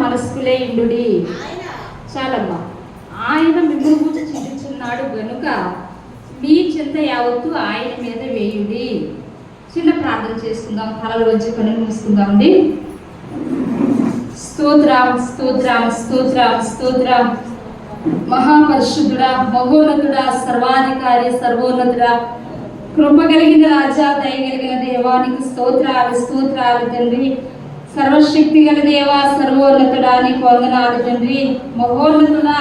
మనస్కులే ఇండుడి. చాలమ్మా. ఆయన మిమ్మల్ని గురించి చింతించున్నాడు గనుక మీ చింత యావత్తు ఆయన మీద వేయుడి. చిన్న ప్రార్థన చేసుకుందాం. తలలు వచ్చి కన్నులు మూసుకుందామండి. స్తోత్రం స్తోత్రం స్తోత్రం స్తోత్రం. మహాపరిశుద్ధుడా, మహోన్నతుడా, సర్వాధికారి, సర్వోన్నతుడా, కృప కలిగిన రాజా, దయగలిగిన దేవానికి స్తోత్రాలు స్తోత్రాలు తండ్రి. సర్వశక్తి గల దేవా, సర్వోన్నతుడా, నీకు వందనాలు తండ్రి. మహోన్నతుడా,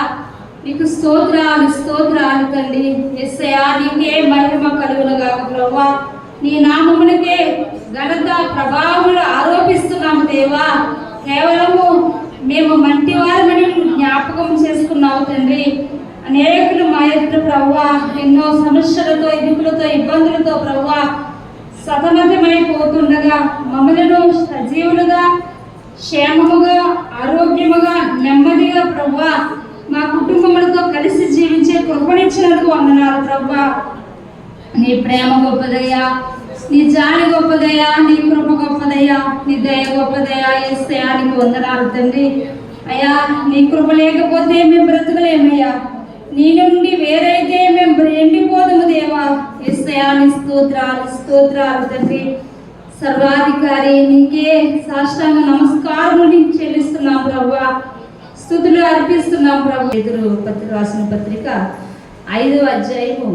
నీకు స్తోత్రాలు స్తోత్రాలు తండ్రి. యేసయ్యా, నీకే మహిమ కలుగునుగా ప్రభువా. నీ నామమునకే ఘనత ప్రభావములు ఆరోపిస్తున్నాము దేవా. కేవలము మేము మంటి వారమని జ్ఞాపకం చేసుకున్నావు తండ్రి. అనేకులు మా ఎదుట ప్రభువా ఎన్నో సమస్యలతో, ఇరుకులతో, ఇబ్బందులతో ప్రభువా సతమతమైపోతుండగా మమ్మలను సజీవులుగా, క్షేమముగా, ఆరోగ్యముగా, నెమ్మదిగా ప్రభువా మా కుటుంబములతో కలిసి జీవించే కృపణించినందుకు వందనాలు ప్రభువా. నీ ప్రేమ గొప్పదయ్యా, నీ జాలి గొప్పదయ్యా, నీ కృప గొప్పదయ్యా, నీ దయ గొప్పదయ్యా. యేసయ్యా, నీకు వందనాలు తండ్రి. అయ్యా, నీ కృప లేకపోతే మేము బ్రతకలేమయ్యా. నీ నుండి వేరైతే మేము ఎండిపోదము దేవా. యేసయ్యా, నీ స్తోత్రాలు స్తోత్రాలు తండ్రి. సర్వాధికారి, నీకే సాష్టాంగ నమస్కారం నీకు చెల్లిస్తున్నాం ప్రభువా. స్తుతులు అర్పిస్తున్నాం ప్రభు. పేతురు రాసిన పత్రిక 5వ అధ్యాయము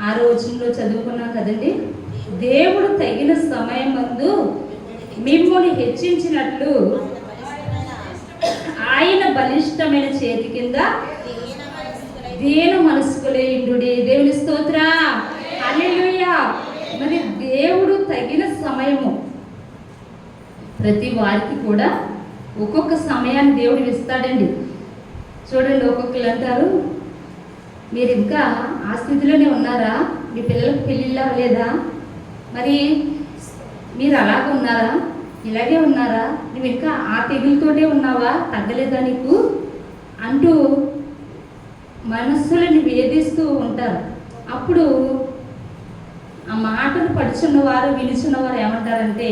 6వ వచనంలో చదువుకున్నాం కదండి. దేవుడు తగిన సమయమందు మిమ్మల్ని హెచ్చించినట్లు ఆయన బలిష్టమైన చేతి కింద దీన మనస్కులే ఇండుడి. దేవుని స్తోత్ర, హల్లెలూయా. మరి దేవుడు తగిన సమయము ప్రతి వారికి కూడా ఒక్కొక్క సమయాన్ని దేవుడు ఇస్తాడండి. చూడండి, ఒక్కొక్కరు అంటారు, మీరు ఇంకా ఆ స్థితిలోనే ఉన్నారా? మీ పిల్లలకు పెళ్ళిళ్ళు అవ్వలేదా? మరి మీరు అలాగే ఉన్నారా? ఇలాగే ఉన్నారా? నువ్వు ఇంకా ఆ తెగులతోటే ఉన్నావా? తగ్గలేదా నీకు అంటూ మనస్సులని వేధిస్తూ ఉంటారు. అప్పుడు ఆ మాటలు పడుచున్నవారు, వినుచున్నవారు ఏమంటారంటే,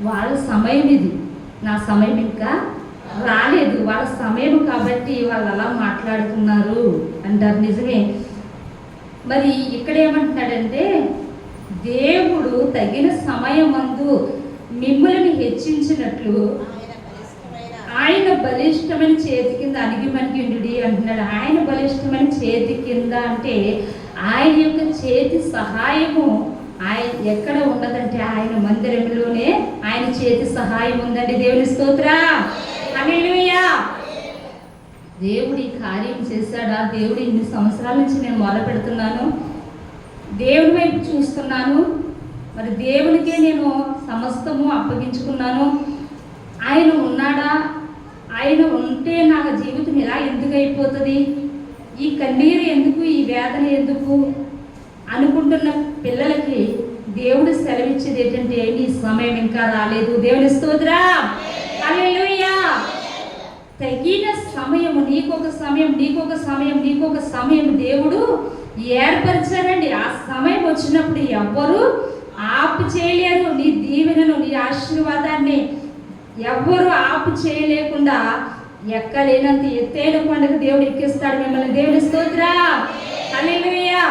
వాళ్ళ సమయం ఇది, నా సమయం ఇంకా రాలేదు, వాళ్ళ సమయం కాబట్టి వాళ్ళు అలా మాట్లాడుతున్నారు అంటారు. నిజమే. మరి ఇక్కడ ఏమంటున్నాడంటే, దేవుడు తగిన సమయమందు మిమ్మల్ని హెచ్చించినట్లు ఆయన బలిష్టమైన చేతి కింద అణిగిమణిగిండుడి అంటున్నాడు. ఆయన బలిష్టమైన చేతి కింద అంటే ఆయన యొక్క చేతి సహాయము ఆయన ఎక్కడ ఉన్నదంటే ఆయన మందిరంలోనే ఆయన చేతి సహాయం ఉందండి. దేవుని స్తోత్రం, హల్లెలూయా. దేవుడి కార్యం చేశాడా? దేవుడు ఇన్ని సంవత్సరాల నుంచి నేను మొదలు పెడుతున్నాను, దేవుని వైపు చూస్తున్నాను, మరి దేవునికే నేను సమస్తము అప్పగించుకున్నాను. ఆయన ఉన్నాడా? ఆయన ఉంటే నా జీవితం ఇలా ఎందుకు అయిపోతుంది, ఈ కన్నీరు ఎందుకు, ఈ వేదన ఎందుకు అనుకుంటున్న పిల్లలకి దేవుడు సెలవిచ్చేది ఏంటంటే, నీ సమయం ఇంకా రాలేదు. దేవుని స్తోత్రం, హల్లెలూయా. తగిన సమయం, నీకొక సమయం, నీకొక సమయం, నీకొక సమయం దేవుడు ఏర్పరిచాడండి. ఆ సమయం వచ్చినప్పుడు ఎవ్వరు ఆపు చేయలేరు. నీ దీవెనను, నీ ఆశీర్వాదాన్ని ఎవ్వరు ఆపు చేయలేకుండా ఎక్కలేనంత ఎత్తైన కొండకు దేవుడు ఎక్కిస్తాడు మిమ్మల్ని. దేవుని స్తోత్రం, హల్లెలూయా.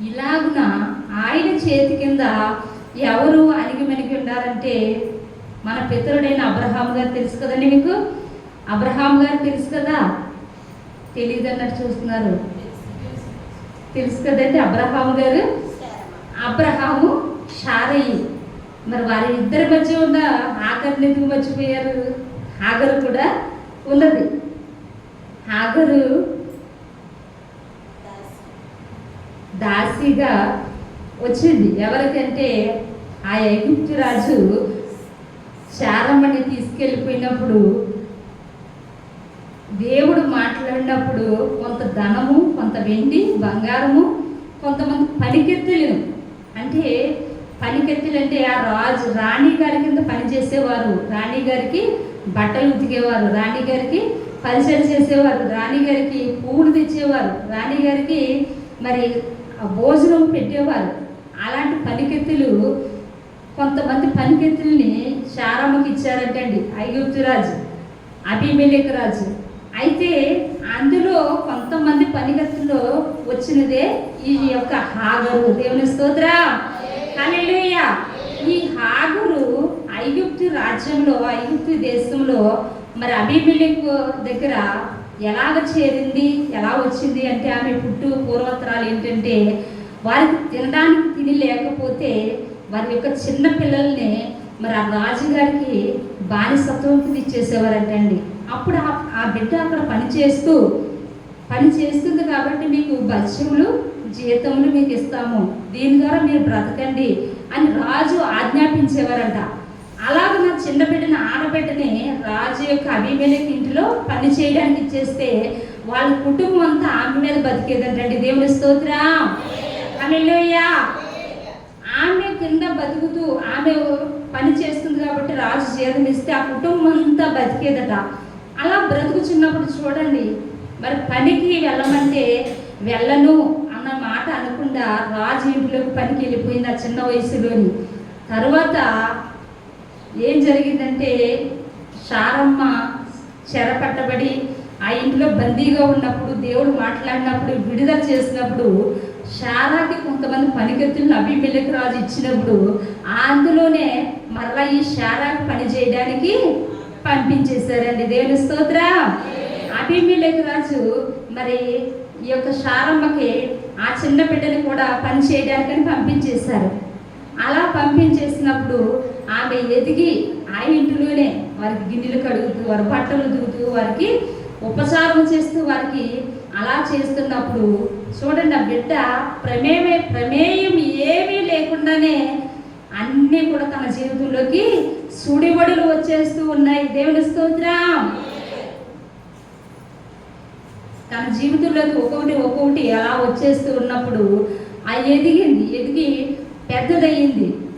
ఇలాగున ఆయన చేతి కింద ఎవరు అణిగిమణిగి ఉన్నారంటే, మన పితరుడైన అబ్రహాం గారు తెలుసు కదండి మీకు. అబ్రహాం గారు తెలుసు కదా? తెలియదు అన్నట్టు చూస్తున్నారు. తెలుసు కదండి అబ్రహాం గారు. అబ్రహాము, షారయి, మరి వారి ఇద్దరి మధ్య ఉన్న హాగరుని ఎందుకు మర్చిపోయారు? హాగరు కూడా ఉన్నది. హాగరు దాసిగా వచ్చింది. ఎవరికంటే ఆ ఐగుప్తు రాజు శారమ్మని తీసుకెళ్ళిపోయినప్పుడు దేవుడు మాట్లాడినప్పుడు కొంత ధనము, కొంత వెండి, బంగారము, కొంతమంది పనికెత్తులు, అంటే పనికెత్తులు అంటే ఆ రాణి గారి కింద పనిచేసేవారు, రాణి గారికి బట్టలు ఉతికేవారు, రాణి గారికి పరిచయం చేసేవారు, రాణి గారికి పువ్వులు తెచ్చేవారు, రాణి గారికి మరి భోజనం పెట్టేవారు. అలాంటి పనికెత్తులు కొంతమంది పనికెత్తుల్ని శారమ్మకి ఇచ్చారంటండి ఐగుప్తు రాజు, అబీమెలెకు రాజు. అయితే అందులో కొంతమంది పనిగత్తులో వచ్చినదే ఈ యొక్క హాగరు. దేవుని స్తోత్రం, హల్లెలూయా. ఈ హాగరు ఐగుప్తు రాజ్యంలో, ఐగుప్తు దేశంలో మరి అబీమెలెకు దగ్గర ఎలాగ చేరింది, ఎలా వచ్చింది అంటే ఆమె పూర్వోత్తరాలు ఏంటంటే వారికి తినడానికి తిని లేకపోతే వారి యొక్క చిన్న పిల్లల్ని మరి ఆ రాజుగారికి బానిసత్వం ఇచ్చేసేవారంటండి. అప్పుడు ఆ బిడ్డ అక్కడ పని చేస్తుంది కాబట్టి మీకు భత్యములు జీతములు మీకు ఇస్తాము, దీని ద్వారా మీరు బ్రతకండి అని రాజు ఆజ్ఞాపించేవారంట. అలాగ నా చిన్న బిడ్డని, ఆడబిడ్డని రాజు యొక్క అబీమెలెకు ఇంటిలో పని చేయడానికి ఇచ్చేస్తే వాళ్ళ కుటుంబం అంతా ఆమె మీద బతికేదంటండి. దేవుని స్తోత్రం, హల్లెలూయా. ఆమె కింద బతుకుతూ ఆమె పని చేస్తుంది కాబట్టి రాజు జీతం ఇస్తే ఆ కుటుంబం అంతా బతికేదట. అలా బ్రతుకుచున్నప్పుడు చూడండి, మరి పనికి వెళ్ళమంటే వెళ్ళను అన్న మాట అనకుండా రాజు ఇంట్లోకి పనికి వెళ్ళిపోయింది ఆ చిన్న వయసులోని. తర్వాత ఏం జరిగిందంటే శారమ్మ చెరపట్టబడి ఆ ఇంట్లో బందీగా ఉన్నప్పుడు, దేవుడు మాట్లాడినప్పుడు, విడుదల చేసినప్పుడు శారాకి కొంతమంది పనికెత్తులను అబీమెలెకు రాజు ఇచ్చినప్పుడు అందులోనే మరలా ఈ శారాకి పని చేయడానికి పంపించేశారండి. దేవుని స్తోత్రం. అబీమెలెకు రాజు మరి ఈ యొక్క శారమ్మకి ఆ చిన్న బిడ్డని కూడా పని చేయడానికని పంపించేశారు. అలా పంపించేసినప్పుడు ఆమె ఎదిగి ఆ ఇంటిలోనే వారికి గిన్నెలు కడుగుతూ, వారి బట్టలు దిగుతూ, వారికి ఉపచారం చేస్తూ, వారికి అలా చేస్తున్నప్పుడు చూడండి, ఆ బిడ్డ ప్రమేయం ఏమీ లేకుండానే అన్నీ కూడా తన జీవితంలోకి సుడివడులు వచ్చేస్తూ ఉన్నాయి. దేవుని స్తోత్రం. తన జీవితంలోకి ఒక్కొక్కటి అలా వచ్చేస్తూ ఉన్నప్పుడు ఆ ఎదిగి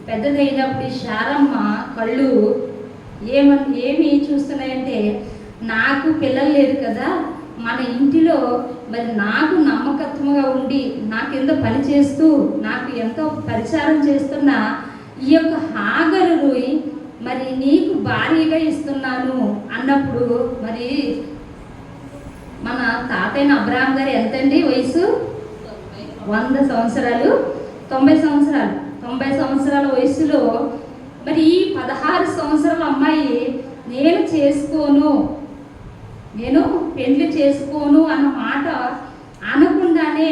పెద్దదైనప్పుడు శారమ్మ కళ్ళు ఏమి చూస్తున్నాయంటే, నాకు పిల్లలు లేరు కదా, మన ఇంటిలో మరి నాకు నమ్మకత్వంగా ఉండి నా కింద పని చేస్తూ నాకు ఎంతో పరిచారం చేస్తున్న ఈ యొక్క హాగరు మరి నీకు భారీగా ఇస్తున్నాను అన్నప్పుడు, మరి మన తాతయ్య అబ్రహాం గారు ఎంతండి వయసు? 100 సంవత్సరాలు, 90 సంవత్సరాల వయసులో మరి ఈ 16 సంవత్సరాల అమ్మాయి నేను పెళ్లి చేసుకోను అన్న మాట అనకుండానే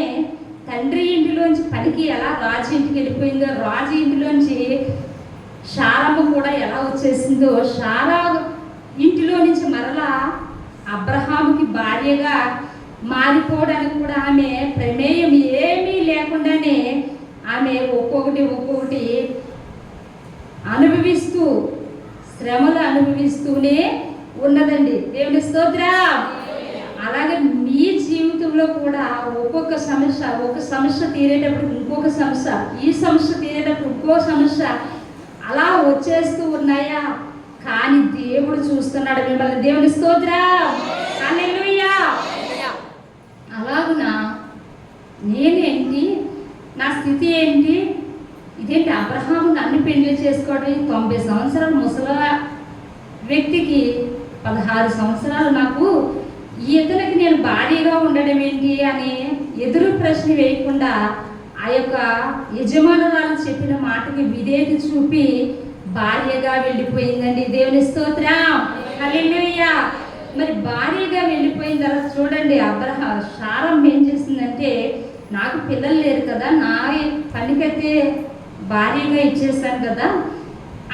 తండ్రి ఇంటిలోంచి పనికి ఎలా రాజు ఇంటికి వెళ్ళిపోయిందో, రాజు ఇంటిలోంచి శారమ్మ కూడా ఎలా వచ్చేసిందో, శారా ఇంటిలో నుంచి మరలా అబ్రహాముకి భార్యగా మారిపోవడానికి కూడా ఆమె ప్రమేయం ఏమీ లేకుండానే ఆమె ఒక్కొక్కటి అనుభవిస్తూ, శ్రమలు అనుభవిస్తూనే ఉన్నదండి. దేవుని స్తోత్రం. అలాగే మీ జీవితంలో కూడా ఒక సమస్య తీరేటప్పుడు ఇంకొక సమస్య, ఈ సమస్య తీరేటప్పుడు ఇంకో సమస్య అలా వచ్చేస్తూ ఉన్నాయా? కానీ దేవుడు చూస్తున్నాడు మిమ్మల్ని. దేవుని స్తోత్రం, హల్లెలూయా. అలాగున నేనేంటి, నా స్థితి ఏంటి, ఇదేంటి అబ్రహాము నన్ను పెళ్లి చేసుకోవడం, 90 సంవత్సరాల ముసల వ్యక్తికి 16 సంవత్సరాలు నాకు ఇతనికి నేను భార్యగా ఉండడం ఏంటి అని ఎదురు ప్రశ్న వేయకుండా ఆ యొక్క యజమానురాలు చెప్పిన మాటకి విధేయత చూపి భార్యగా వెళ్ళిపోయిందండి. దేవుని స్తోత్రం, హల్లెలూయా. మరి భార్యగా వెళ్ళిపోయిన తర్వాత చూడండి, శారమ్మ ఏం చేసిందంటే, నాకు పిల్లలు లేరు కదా, నా పనికైతే భార్యగా ఇచ్చేసాను కదా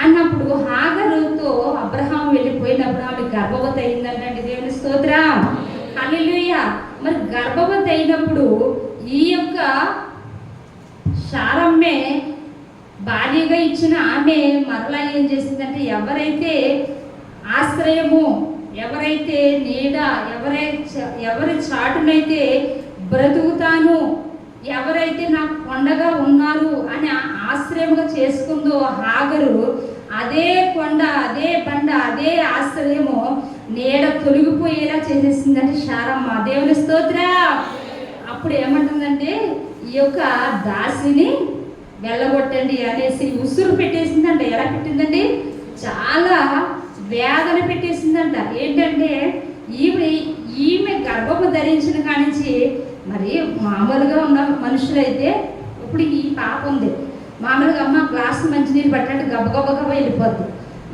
అన్నప్పుడు హాగరుతో అబ్రహాం వెళ్ళిపోయినప్పుడు ఆమె గర్భవతి అయిందండి. దేవుని స్తోత్రం, హల్లెలూయా. మరి గర్భవతి అయినప్పుడు ఈ యొక్క శారమ్మే భార్యగా ఇచ్చిన ఆమె మరలా ఏం చేసిందంటే, ఎవరైతే ఆశ్రయము, ఎవరైతే నీడ, ఎవరి చాటునైతే బ్రతుకుతాను, ఎవరైతే నాకు కొండగా ఉన్నారు అని ఆశ్రయముగా చేసుకుందో హాగరు, అదే కొండ, అదే బండ, అదే ఆశ్రయము నీడ తొలగిపోయేలా చేసేసిందంటే శారమ్మ. దేవుని స్తోత్రం. అప్పుడు ఏమంటుందంటే, ఈ యొక్క దాసిని వెళ్ళగొట్టండి అనేసి ఉసురు పెట్టేసిందంట. ఎలా పెట్టిందండి? చాలా వేదన పెట్టేసిందంట. ఏంటంటే ఈమె గర్భము ధరించిన కానించి మరి మామూలుగా ఉన్న మనుషులైతే ఇప్పుడు ఈ పాప ఉంది, మామూలుగా అమ్మ గ్లాసు మంచినీళ్ళు పట్టండి గబగబగబ వెళ్ళిపోద్ది.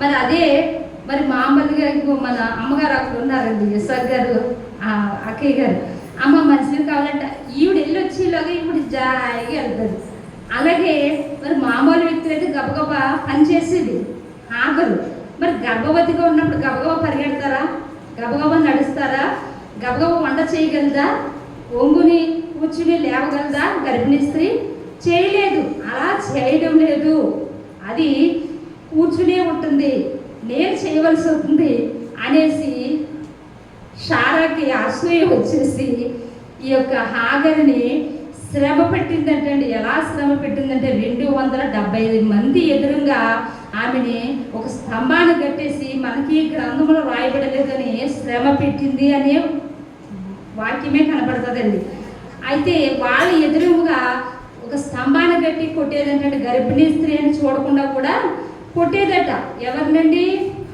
మరి అదే మరి మామూలుగా మన అమ్మగారు అక్కడ ఉన్నారండి, ఎస్ఆర్ గారు, అక్కయ్య గారు, అమ్మ మంచినీళ్ళు కావాలంటే ఈవిడ వెళ్ళి వచ్చేలాగా ఈవిడ జాయిగా వెళ్తుంది. అలాగే మరి మామూలు వ్యక్తులు అయితే గబగబా పనిచేసేది ఆగరు. మరి గర్భవతిగా ఉన్నప్పుడు గబగబా పరిగెడతారా? గబగబా నడుస్తారా? గబగబా వంట చేయగలదా? ఒంగుని కూర్చుని లేవగలదా గర్భిణీ స్త్రీ? చేయలేదు. అలా చేయడం లేదు, అది కూర్చునే ఉంటుంది, నేను చేయవలసి అవుతుంది అనేసి శారాకి అసూయ వచ్చేసి ఈ యొక్క హాగర్ని శ్రమ పెట్టిందంటండి. ఎలా శ్రమ పెట్టిందంటే 275 మంది ఎదురుగా ఆమెని ఒక స్తంభాన్ని కట్టేసి, మనకి గ్రంథంలో రాయబడలేదని శ్రమ పెట్టింది అనే వాక్యమే కనబడుతుందండి. అయితే వాళ్ళ ఎదురుగా ఒక స్తంభాన్ని కట్టి కొట్టేదంటే గర్భిణీ స్త్రీ అని చూడకుండా కూడా కొట్టేదట. ఎవరినండి?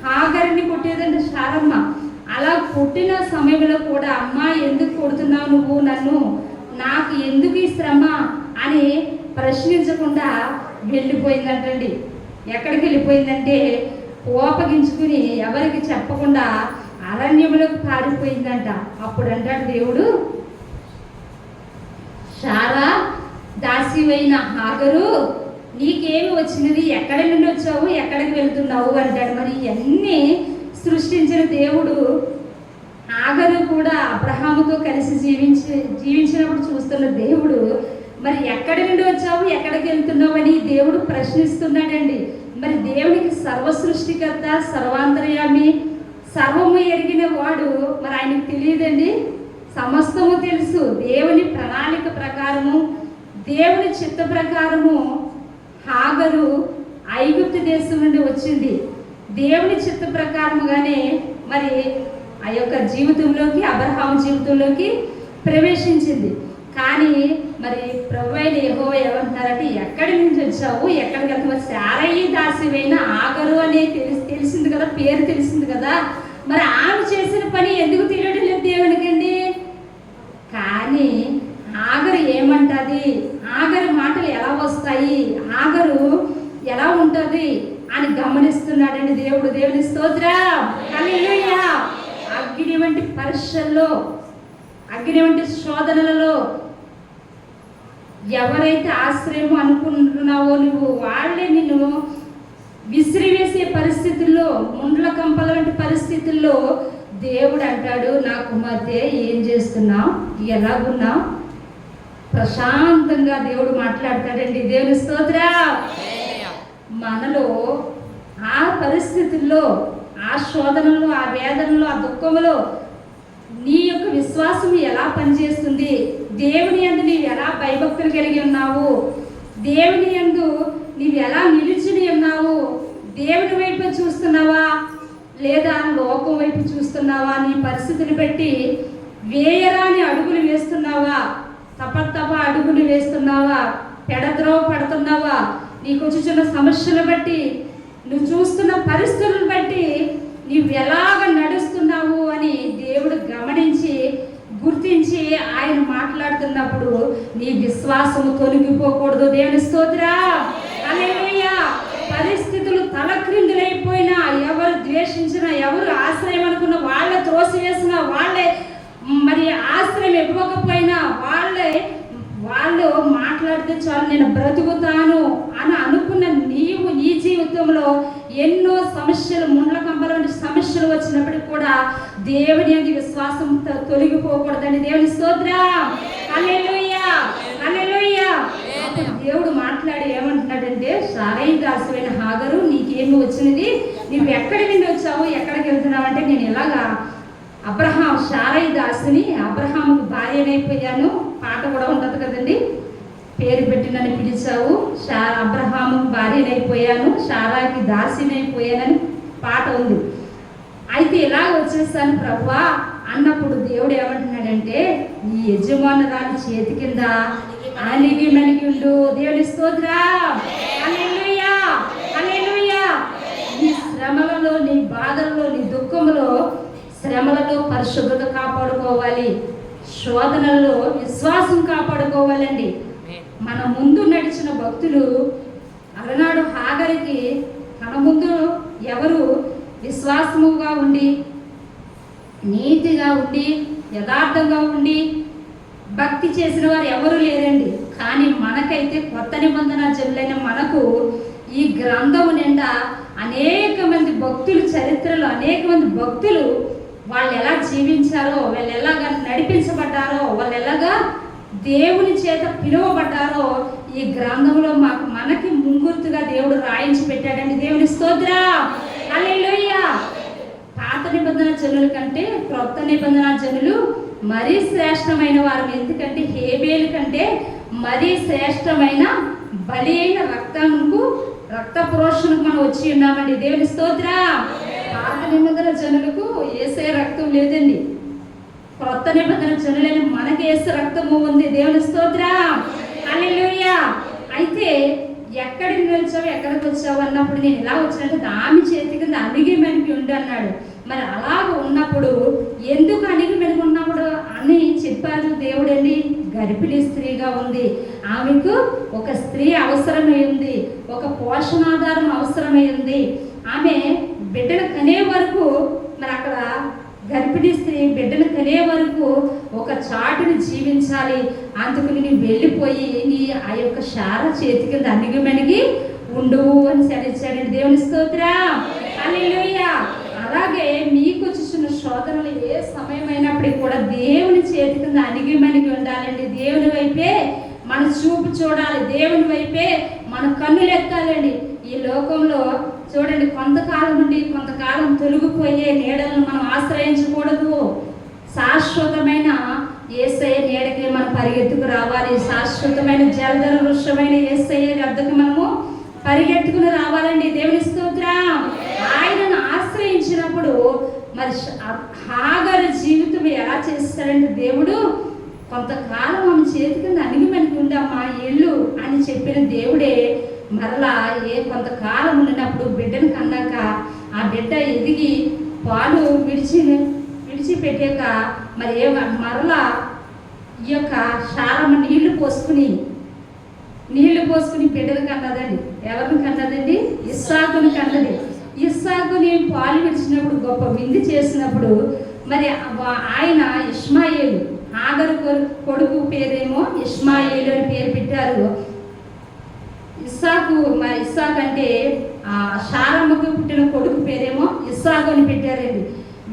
హాగర్ని కొట్టేదంటే శారమ్మ. అలా కొట్టిన సమయంలో కూడా అమ్మ ఎందుకు కొడుతున్నావు నువ్వు నన్ను, నాకు ఎందుకు ఈ శ్రమ అని ప్రశ్నించకుండా వెళ్ళిపోయిందంటండి. ఎక్కడికి వెళ్ళిపోయిందంటే కోపగించుకుని ఎవరికి చెప్పకుండా అరణ్యములకు పారిపోయిందంట. అప్పుడు అంటాడు దేవుడు, శారా దాసివైన హాగరు నీకేమి వచ్చినది, ఎక్కడి నుండి వచ్చావు, ఎక్కడికి వెళ్తున్నావు అంటాడు. మరి ఇవన్నీ సృష్టించిన దేవుడు హాగరు కూడా అబ్రహాముతో కలిసి జీవించినప్పుడు చూస్తున్న దేవుడు మరి ఎక్కడి నుండి వచ్చావు, ఎక్కడికి వెళ్తున్నావు అని దేవుడు ప్రశ్నిస్తున్నాడండి. మరి దేవునికి సర్వ సృష్టికర్త, సర్వాంతర్యామి, సర్వము ఎరిగిన వాడు, మరి ఆయనకు తెలియదండి? సమస్తము తెలుసు. దేవుని ప్రణాళిక ప్రకారము, దేవుని చిత్త ప్రకారము హాగరు ఐగుప్తు దేశం నుండి వచ్చింది. దేవుని చిత్త ప్రకారముగానే మరి ఆ యొక్క జీవితంలోకి, అబ్రహాము జీవితంలోకి ప్రవేశించింది. కానీ మరి ప్రభువైన యెహోవా ఏమంటున్నారంటే, ఎక్కడి నుంచి వచ్చావు, ఎక్కడికి వెళ్తావు? శారయి దాసివైన హాగరు అని తెలిసింది కదా, పేరు తెలిసింది కదా, మరి ఆమె చేసిన పని ఎందుకు తెలియడం లేదు దేవునికండి? కానీ హాగరు ఏమంటది, హాగరు మాటలు ఎలా వస్తాయి, హాగరు ఎలా ఉంటుంది అని గమనిస్తున్నాడండి దేవుడు. దేవుని స్తోత్రం, హల్లెలూయా. అగ్ని వంటి పరీక్షల్లో, అగ్ని వంటి శోధనలలో ఎవరైతే ఆశ్రయం అనుకుంటున్నావో నువ్వు, వాళ్ళే నిన్ను విసిరివేసే పరిస్థితుల్లో, ముండ్ల కంపల వంటి పరిస్థితుల్లో దేవుడు అంటాడు, నా కుమార్తె ఏం చేస్తున్నావు, ఎలాగున్నావు? ప్రశాంతంగా దేవుడు మాట్లాడతాడండి. దేవుని స్తోత్రం. మనలో ఆ పరిస్థితుల్లో, ఆ శోధనలో, ఆ వేదనలో, ఆ దుఃఖంలో నీ యొక్క విశ్వాసం ఎలా పనిచేస్తుంది, దేవుని యందు నీవు ఎలా భయభక్తులు కలిగి ఉన్నావు, దేవుని యందు నీవు ఎలా నిలిచిని ఉన్నావు, దేవుని వైపు చూస్తున్నావా లేదా లోకం వైపు చూస్తున్నావా, నీ పరిస్థితిని బట్టి వేయరాని అడుగులు వేస్తున్నావా, తప అడుగులు వేస్తున్నావా, పెడద్రోవ పడుతున్నావా, నీకు వచ్చుచున్న సమస్యలు బట్టి, నువ్వు చూస్తున్న పరిస్థితులను బట్టి నువ్వు ఎలాగ నడుస్తున్నావు అని దేవుడు గమనించి గుర్తించి ఆయన మాట్లాడుతున్నప్పుడు నీ విశ్వాసము తొలగిపోకూడదు. దేవుని స్తోత్రం, హల్లెలూయా. పరిస్థితులు తలక్రిందులైపోయినా, ఎవరు ద్వేషించినా, ఎవరు ఆశ్రయం అనుకున్న, వాళ్ళే త్రోసివేసిన, వాళ్ళే మరి ఆశ్రయం ఇవ్వకపోయినా, వాళ్ళు మాట్లాడితే చాలు నేను బ్రతుకుతాను అని అనుకున్న నీవు నీ జీవితంలో ఎన్నో సమస్యలు, ముండ్ల కంపల వంటి సమస్యలు వచ్చినప్పటికి కూడా దేవుని యందు విశ్వాసం తొలగిపోకూడదని. దేవుని స్తోత్రం, హల్లెలూయా, హల్లెలూయా. అప్పుడు దేవుడు మాట్లాడి ఏమంటున్నాడంటే, శారయి దాసివైన హాగరు నీకేమి వచ్చినది, నువ్వు ఎక్కడి నుండి వచ్చావు, ఎక్కడికి వెళ్తున్నావు అంటే, నేను ఇలాగా అబ్రహాం శారయి దాసిని, అబ్రహాముకు భార్యనైపోయాను. పాట కూడా ఉంటుంది కదండి, పేరు పెట్టి నన్ను పిలిచావు, అబ్రహాముకు భార్యనైపోయాను, శారాకి దాసినైపోయానని పాట ఉంది. అయితే ఇలాగ వచ్చేస్తాను ప్రభువా అన్నప్పుడు దేవుడు ఏమంటున్నాడంటే, ఈ యజమానురాలి చేతి కింద అలిగి మనకి ఉండు. దేవుని స్తోత్రం. హల్లెలూయా, హల్లెలూయా. నీ శ్రమలలో, నీ బాధలలో, నీ దుఃఖంలో, శ్రమలలో పరిశుభ్రత కాపాడుకోవాలి, శోధనల్లో విశ్వాసం కాపాడుకోవాలండి. మన ముందు నడిచిన భక్తులు అలనాడు హాగరికి తన ముందు ఎవరు విశ్వాసముగా ఉండి, నీతిగా ఉండి, యథార్థంగా ఉండి భక్తి చేసిన వారు ఎవరు లేరండి. కానీ మనకైతే కొత్త నిబంధన జనులైన మనకు ఈ గ్రంథము నిండా అనేక మంది భక్తులు చరిత్రలో అనేక మంది భక్తులు వాళ్ళు ఎలా జీవించారో, వాళ్ళు ఎలాగా నడిపించబడ్డారో, వాళ్ళు ఎలాగా దేవుని చేత పిలువబడ్డారో ఈ గ్రంథంలో మనకి ముంగుర్తుగా దేవుడు రాయించి పెట్టాడండి. దేవుని స్తోత్రం. హల్లెలూయా. పాత నిబంధన జనుల కంటే క్రొత్త నిబంధన జనులు మరీ శ్రేష్టమైన వారు. ఎందుకంటే హేబేలు కంటే మరీ శ్రేష్టమైన బలి అయిన రక్త ప్రోషణకు మనం వచ్చి ఉన్నామండి. దేవుని స్తోత్రం. పాత నిబంధన జనులకు యేసే రక్తం లేదండి. క్రొత్త నిబంధన జనులైన మనకి యేసు రక్తము ఉంది. దేవుని స్తోత్రం. హల్లెలూయా. అయితే ఎక్కడికి నిలిచావు, ఎక్కడికి వచ్చావు అన్నప్పుడు నేను ఇలా వచ్చినట్టు ఆమె చేతి కింద అణిగి మనకి ఉండి అన్నాడు. మరి అలాగ ఉన్నప్పుడు ఎందుకు అణిగి మనకి ఉన్నప్పుడు అని చెప్పారు దేవుడండి. గర్భిణీ స్త్రీగా ఉంది, ఆమెకు ఒక స్త్రీ అవసరమై ఉంది, ఒక పోషణాధారం అవసరమై ఉంది. ఆమె బిడ్డను కనే వరకు, మరి అక్కడ గర్భిణీ స్త్రీ బిడ్డను కనే వరకు ఒక చాటుని జీవించాలి. అందుకు నేను వెళ్ళిపోయి నీ ఆ యొక్క శార చేతి కింద అణిగి మణిగి ఉండు అని సెలవిచ్చాడండి. దేవుని స్తోత్రం. హల్లెలూయా. అలాగే మీకు చూసిన శోధనలు ఏ సమయమైనప్పటికీ కూడా దేవుని చేతి కింద అణిగి మణిగి ఉండాలండి. దేవుని వైపే మన చూపు చూడాలి, దేవుని వైపే మన కన్నులు ఎత్తాలండి. ఈ లోకంలో చూడండి, కొంతకాలం నుండి కొంతకాలం తొలగిపోయే నీడలను మనం ఆశ్రయించకూడదు. శాశ్వతమైన యేసయ్య నీడకి మనం పరిగెత్తుకు రావాలి. శాశ్వతమైన జలధర వృక్షమైన యేసయ్య వద్దకు మనము పరిగెత్తుకుని రావాలండి. దేవుని స్తోత్రం. ఆయనను ఆశ్రయించినప్పుడు మరి హాగరు జీవితం ఎలా చేస్తాడంటే దేవుడు కొంతకాలం ఆమె చేతి కింద అణిగి మనకి ఉండమ్మా ఇల్లు అని చెప్పిన దేవుడే మరలా కొంతకాలం ఉండినప్పుడు బిడ్డను కన్నాక ఆ బిడ్డ ఎదిగి పాలు విడిచిపెట్టాక మరి మరలా ఈ యొక్క శారమ్మ నీళ్లు పోసుకుని బిడ్డను కన్నదండి. ఎవరిని కన్నదండి? ఇస్సాకుని కన్నది. ఇస్సాకుని పాలు విడిచినప్పుడు గొప్ప విందు చేసినప్పుడు మరి ఆయన ఇష్మాయేలు, హాగరు కొడుకు పేరేమో ఇష్మాయేలు అని పేరు పెట్టారు. ఇస్సాకు అంటే శారమ్మకు పుట్టిన కొడుకు పేరేమో ఇస్సాకు అని పెట్టారండి.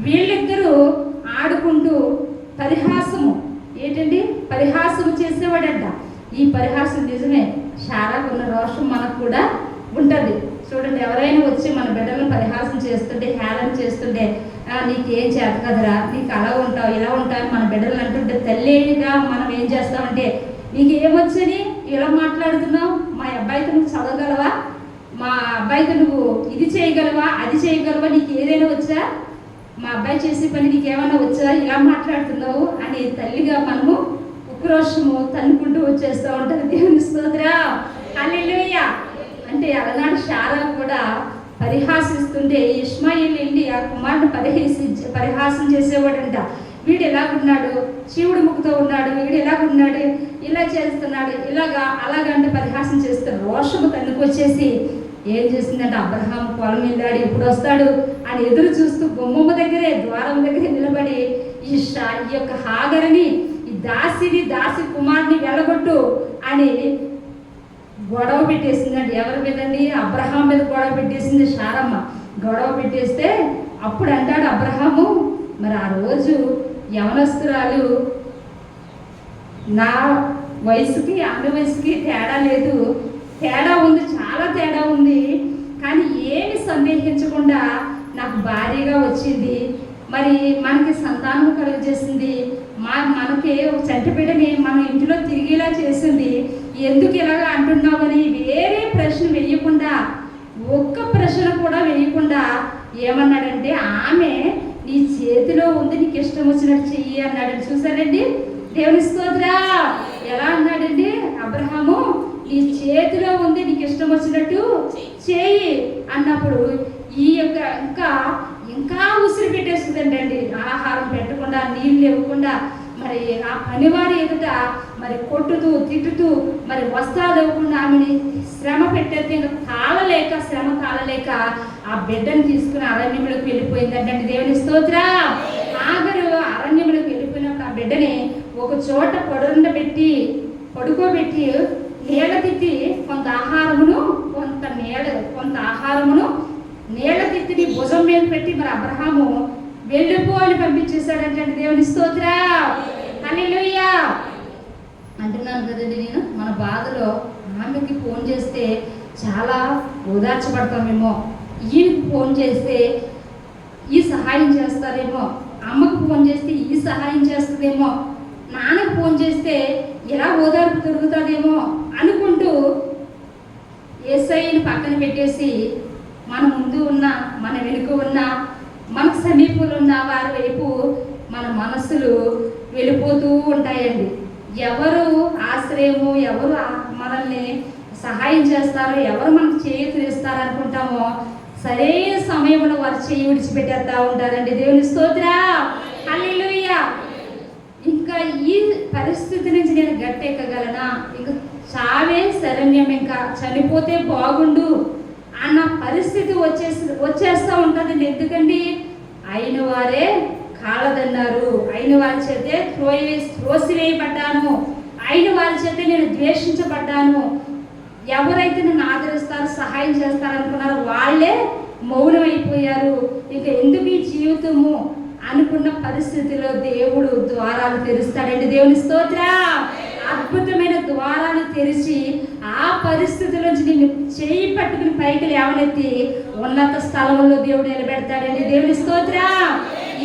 వీళ్ళిద్దరూ ఆడుకుంటూ పరిహాసము చేసేవాడంట. ఈ పరిహాసం నిజమే. శారాకున్న రోషం మనకు కూడా ఉంటుంది. చూడండి, ఎవరైనా వచ్చి మన బిడ్డలను పరిహాసం చేస్తుంటే, హేళన చేస్తుంటే, నీకేం చేత కదరా, నీకు అలా ఉంటావు ఇలా ఉంటావు మన బిడ్డలను అంటుంటే తల్లిగా మనం ఏం చేస్తామంటే, నీకు ఏమొచ్చని ఇలా మాట్లాడుతున్నావు, మా అబ్బాయితో నువ్వు చదవగలవా, మా అబ్బాయితో నువ్వు ఇది చేయగలవా అది చేయగలవా, నీకు ఏదైనా వచ్చా, మా అబ్బాయి చేసే పని నీకేమైనా వచ్చా, ఇలా మాట్లాడుతున్నావు అని తల్లిగా మనము ఉక్రోషము తన్నుకుంటూ వచ్చేస్తూ ఉంటుంది. దేవుని స్తోత్రం. హల్లెలూయా. అంటే అలనాడు శారా కూడా పరిహాసిస్తుంటే ఇష్మాయేలు వెళ్ళి ఆ కుమారుడు పరిహాసం చేసేవాడంట. వీడు ఎలాగున్నాడు, శివుడు ముక్కుతో ఉన్నాడు, వీడు ఎలాగున్నాడు, ఇలా చేస్తున్నాడు, అలాగంటే పరిహాసం చేస్తే రోషము తన్నుకొచ్చేసి ఏం చేసిందంటే అబ్రహాం పొలం వెళ్ళాడు, ఎప్పుడు వస్తాడు అని ఎదురు చూస్తూ గుమ్మమ్మ దగ్గరే ద్వారం దగ్గరే నిలబడి ఈ యొక్క హాగరిని, ఈ దాసి కుమారుని వెళ్ళగొట్టు అని గొడవ పెట్టేసిందండి. ఎవరి మీదండి? అబ్రహాం మీద గొడవ పెట్టేసింది శారమ్మ. గొడవ పెట్టేస్తే అప్పుడు అంటాడు అబ్రహాము, మరి ఆ రోజు యవనస్తురాలు నా వయసుకి ఆమె వయసుకి తేడా లేదు, తేడా ఉంది, చాలా తేడా ఉంది, కానీ ఏమి సందేహించకుండా నాకు భార్యగా వచ్చింది, మరి మనకి సంతానం కలుగజేసింది, మనకి ఒక చంటిబిడ్డని మన ఇంటిలో తిరిగేలా చేసింది, ఎందుకు ఇలాగా అంటున్నావని వేరే ప్రశ్న వేయకుండా, ఒక్క ప్రశ్న కూడా వేయకుండా ఏమన్నాడంటే, ఆమె నీ చేతిలో ఉంది, నీకు ఇష్టం వచ్చినట్టు చెయ్యి అన్నాడు. చూసారండి, దేవుని స్తోత్రం. ఎలా అన్నాడండి? అబ్రహాము నీ చేతిలో ఉంది, నీకు ఇష్టం వచ్చినట్టు చేయి అన్నప్పుడు ఈ యొక్క ఇంకా ఉసిరి పెట్టేస్తుందండి. ఆహారం పెట్టకుండా, నీళ్ళు ఇవ్వకుండా, మరి ఆ పనివారి ఎదుట మరి కొట్టుతూ తిట్టుతూ, మరి వస్త్రాలు ఇవ్వకుండా ఆమెని శ్రమ పెట్టేది. ఇంకా శ్రమ తాళలేక ఆ బిడ్డను తీసుకుని అరణ్యములకు వెళ్ళిపోయిందంటే దేవుని స్తోత్రం. ఆగరు అరణ్యములకు వెళ్ళిపోయినప్పుడు ఆ బిడ్డని ఒక చోట పడుకోబెట్టి నీళ్ళ తిత్తి కొంత ఆహారమును నీళ్ళ తిత్తిని భుజం మీద పెట్టి మరి అబ్రహాము వెళ్ళిపో అని పంపించేశాడంటే దేవుని స్తోత్రం. హల్లెలూయా అంటున్నాను కదండి. నేను మన బాధలో ఆమెకి ఫోన్ చేస్తే చాలా ఓదార్చబడతామేమో, ఈయనకి ఫోన్ చేస్తే ఈ సహాయం చేస్తారేమో, అమ్మకు ఫోన్ చేస్తే ఈ సహాయం చేస్తుందేమో, నాన్నకు ఫోన్ చేస్తే ఎలా ఓదార్పు దొరుకుతుందేమో అనుకుంటూ యేసయ్యని పక్కన పెట్టేసి మన ముందు ఉన్న, మన వెనుక ఉన్న, మనకు సమీపంలో ఉన్న వారి వైపు మన మనస్సులు వెళ్ళిపోతూ ఉంటాయండి. ఎవరు ఆశ్రయము, ఎవరు మనల్ని సహాయం చేస్తారో, ఎవరు మనకు చేతులు ఇస్తారు అనుకుంటామో సరైన సమయంలో వారు చేయి విడిచిపెట్టేస్తా ఉంటారండి. దేవుని స్తోత్రం. హల్లెలూయా. ఇంకా ఈ పరిస్థితి నుంచి నేను గట్టెక్కగలనా, ఇంకా చావే శరణ్యం, ఇంకా చనిపోతే బాగుండు అన్న పరిస్థితి వచ్చేస్తూ ఉంటుందండి. ఎందుకండి అయిన వారే కాలదన్నారు, అయిన వారి చేతే త్రోసివేయబడ్డాను, అయిన వారి చేతే నేను ద్వేషించబడ్డాను. ఎవరైతే నన్ను ఆదరిస్తారు, సహాయం చేస్తారనుకున్నారో వాళ్ళే మౌనమైపోయారు. ఇక ఎందుకు ఈ జీవితము అనుకున్న పరిస్థితిలో దేవుడు ద్వారాలు తెరుస్తాడండి. దేవుని స్తోత్రం. అద్భుతమైన ద్వారాలు తెరిచి ఆ పరిస్థితి నుంచి నిన్ను చేయి పట్టుకుని పైకి లేవనెత్తి ఉన్నత స్థలంలో దేవుడు నిలబెడతాడండి. దేవుని స్తోత్రం.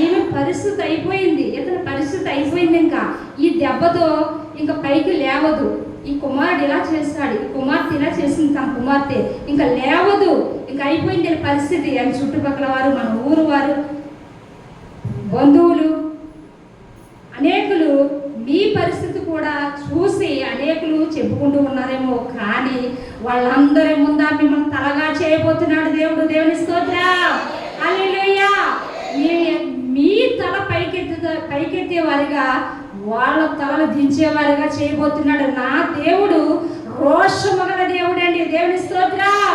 ఈమె పరిస్థితి అయిపోయింది, ఇతని పరిస్థితి అయిపోయింది. ఇంకా ఈ దెబ్బతో ఇంకా పైకి లేవదు. ఈ కుమారుడు ఇలా చేస్తాడు, ఈ కుమార్తె ఇలా చేసింది తన కుమార్తె, ఇంకా లేవదు, ఇంకా అయిపోయింది పరిస్థితి అని చుట్టుపక్కల వారు, మన ఊరు వారు, బంధువులు అనేకులు మీ పరిస్థితి కూడా చూసి అనేకులు చెప్పుకుంటూ ఉన్నారేమో, కానీ వాళ్ళందరి ముందా మిమ్మల్ని తలగా చేయబోతున్నాడు దేవుడు. దేవుని స్తోత్రం. హల్లెలూయా. మీ తల పైకెత్తే వారిగా వాళ్ళ తలలు దించేవారిగా చేయబోతున్నాడు. నా దేవుడు రోషము గల దేవుడు అండి. దేవుని స్తోత్రం.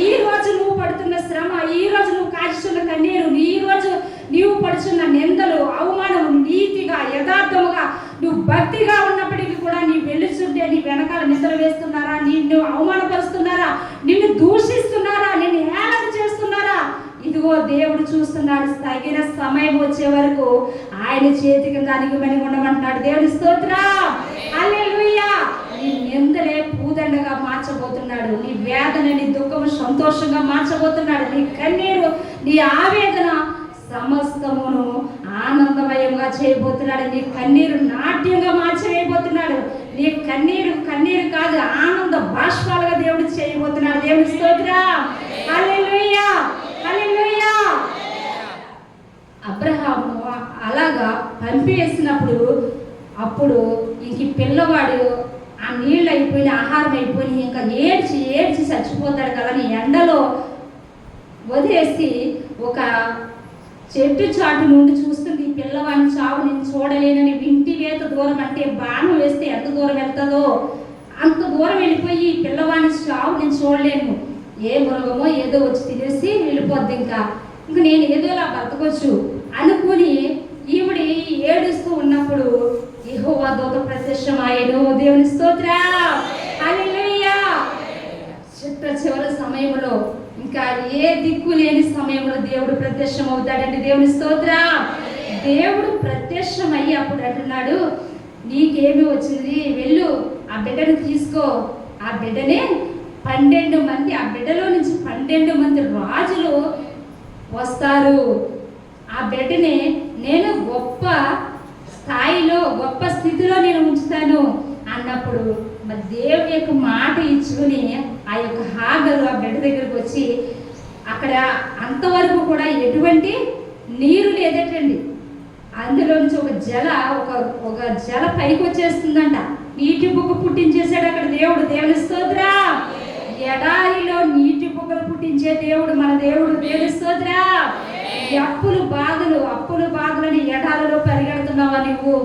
ఈ రోజు నువ్వు పడుతున్న శ్రమ, ఈ రోజు నువ్వు కాచుతున్న కన్నీరు, ఈ రోజు నీవు పడుతున్న నిందలు, అవమానం, నీతిగా యథార్థముగా నువ్వు భక్తిగా ఉన్నప్పటికీ కూడా నీ వెళ్ళుచుంటే నీ వెనకాల నిద్ర వేస్తున్నారా, నిన్ను అవమానపరుస్తున్నారా, నిన్ను దూషిస్తున్నారా, నిన్ను హేళన చేస్తున్నారా, ఇదిగో దేవుడు చూస్తున్నాడు. తగిన సమయం వచ్చే వరకు ఆయన చేతి కింద అణిగిమణి ఉండమంటున్నాడు. దేవుని స్తోత్రం. హల్లెలూయా. నీ నిందలే పూదండగా మార్చబోతున్నాడు, నీ వేదన, నీ దుఃఖము సంతోషంగా మార్చబోతున్నాడు, నీ కన్నీరు, నీ ఆవేదన సమస్తమును ఆనందమయంగా చేయబోతున్నాడు. నీ కన్నీరు నాట్యంగా మార్చివేయబోతున్నాడు. నీ కన్నీరు కాదు, ఆనంద బాష్పాలుగా దేవుడు చేయబోతున్నాడు. దేవుని స్తోత్రం. హల్లెలూయా. హల్లెలూయా. అబ్రహాము అలాగా పంపేసినప్పుడు అప్పుడు ఇంక పిల్లవాడు ఆ నీళ్ళు అయిపోయి, ఆహారం అయిపోయి, ఇంకా ఏడ్చి చచ్చిపోతాడు కదా అని ఎండలో వదిలేసి ఒక చెట్టు చాటు నుండి చూస్తుంది. ఈ పిల్లవాడిని చావు నేను చూడలేనని, ఇంటి వేత దూరం అంటే బాణం వేస్తే ఎంత దూరం వెళ్తుందో అంత దూరం వెళ్ళిపోయి ఈ పిల్లవాడిని చావు నేను చూడలేను, ఏ మృగమో ఏదో వచ్చి తినేసి వెళ్ళిపోద్ది, ఇంకా నేను ఏదోలా బ్రతకొచ్చు అనుకుని ఈవిడి ఏడుస్తూ ఉన్నప్పుడు యెహోవా దూత ప్రత్యక్షమాయెను. దేవుని స్తోత్రం. హల్లెలూయా. చివరి సమయంలో, ఇంకా ఏ దిక్కు లేని సమయంలో దేవుడు ప్రత్యక్షం అవుతాడండి. దేవుని స్తోత్రం. దేవుడు ప్రత్యక్షమయ్యి అప్పుడు అంటున్నాడు, నీకేమి వచ్చింది, వెళ్ళు ఆ బిడ్డను తీసుకో. ఆ బిడ్డనే 12 మంది, ఆ బిడ్డలో నుంచి 12 మంది రాజులు వస్తారు. ఆ బిడ్డని నేను గొప్ప స్థాయిలో, గొప్ప స్థితిలో నేను ఉంచుతాను అన్నప్పుడు మరి దేవుని యొక్క మాట ఇచ్చుకుని ఆ యొక్క హాగరు ఆ బిడ్డ దగ్గరకు వచ్చి, అక్కడ అంతవరకు కూడా ఎటువంటి నీరు లేదటండి. అందులో నుంచి ఒక జల పైకి వచ్చేస్తుందంట. నీటి బుగ్గ పుట్టించేశాడు అక్కడ దేవుడు. దేవుని స్తోత్రా. ఎడారిలో నీటి బుగ్గలు పుట్టించే దేవుడు మన దేవుడు. దేవుని స్తోత్రా. అప్పులు బాధలని ఎడారిలో పరిగెడుతున్నావా నువ్వు?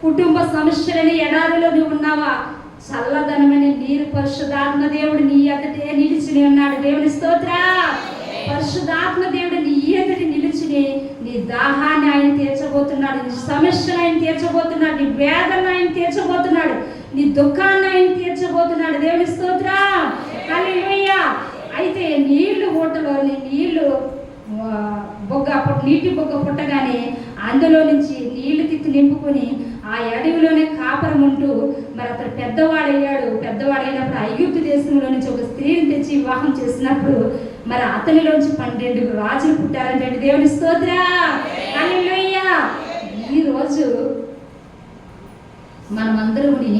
కుటుంబ సమస్యలని ఎడారిలో నువ్వు ఉన్నావా? చల్లదనమైన నీరు పరిశుద్ధాత్మ దేవుడు నీ ఎదుటే నిలిచి ఉన్నాడు. దేవుని స్తోత్రా. పరిశుద్ధాత్మ దేవుడు నీ ఎదుటి నిలిచి నీ దాహాన్ని ఆయన తీర్చబోతున్నాడు, నీ సమస్యను ఆయన తీర్చబోతున్నాడు, నీ వేదన ఆయన తీర్చబోతున్నాడు, నీ దుఃఖాన్ని ఆయన తీర్చబోతున్నాడు. దేవుని స్తోత్రా. హల్లెలూయా. అయితే నీళ్లు ఊటలోని నీళ్లు నీటి బొగ్గ పుట్టగానే అందులో నుంచి నీళ్లు తిత్తి నింపుకొని ఆ అడవిలోనే కాపురం ఉంటూ మరి అతను పెద్దవాడైనప్పుడు ఐగుప్తు దేశంలో నుంచి ఒక స్త్రీని తెచ్చి వివాహం చేసినప్పుడు మరి అతనిలోంచి 12 రాజులు పుట్టారంటే. దేవుని స్తోత్రా. హల్లెలూయా. ఈరోజు మనమందరూని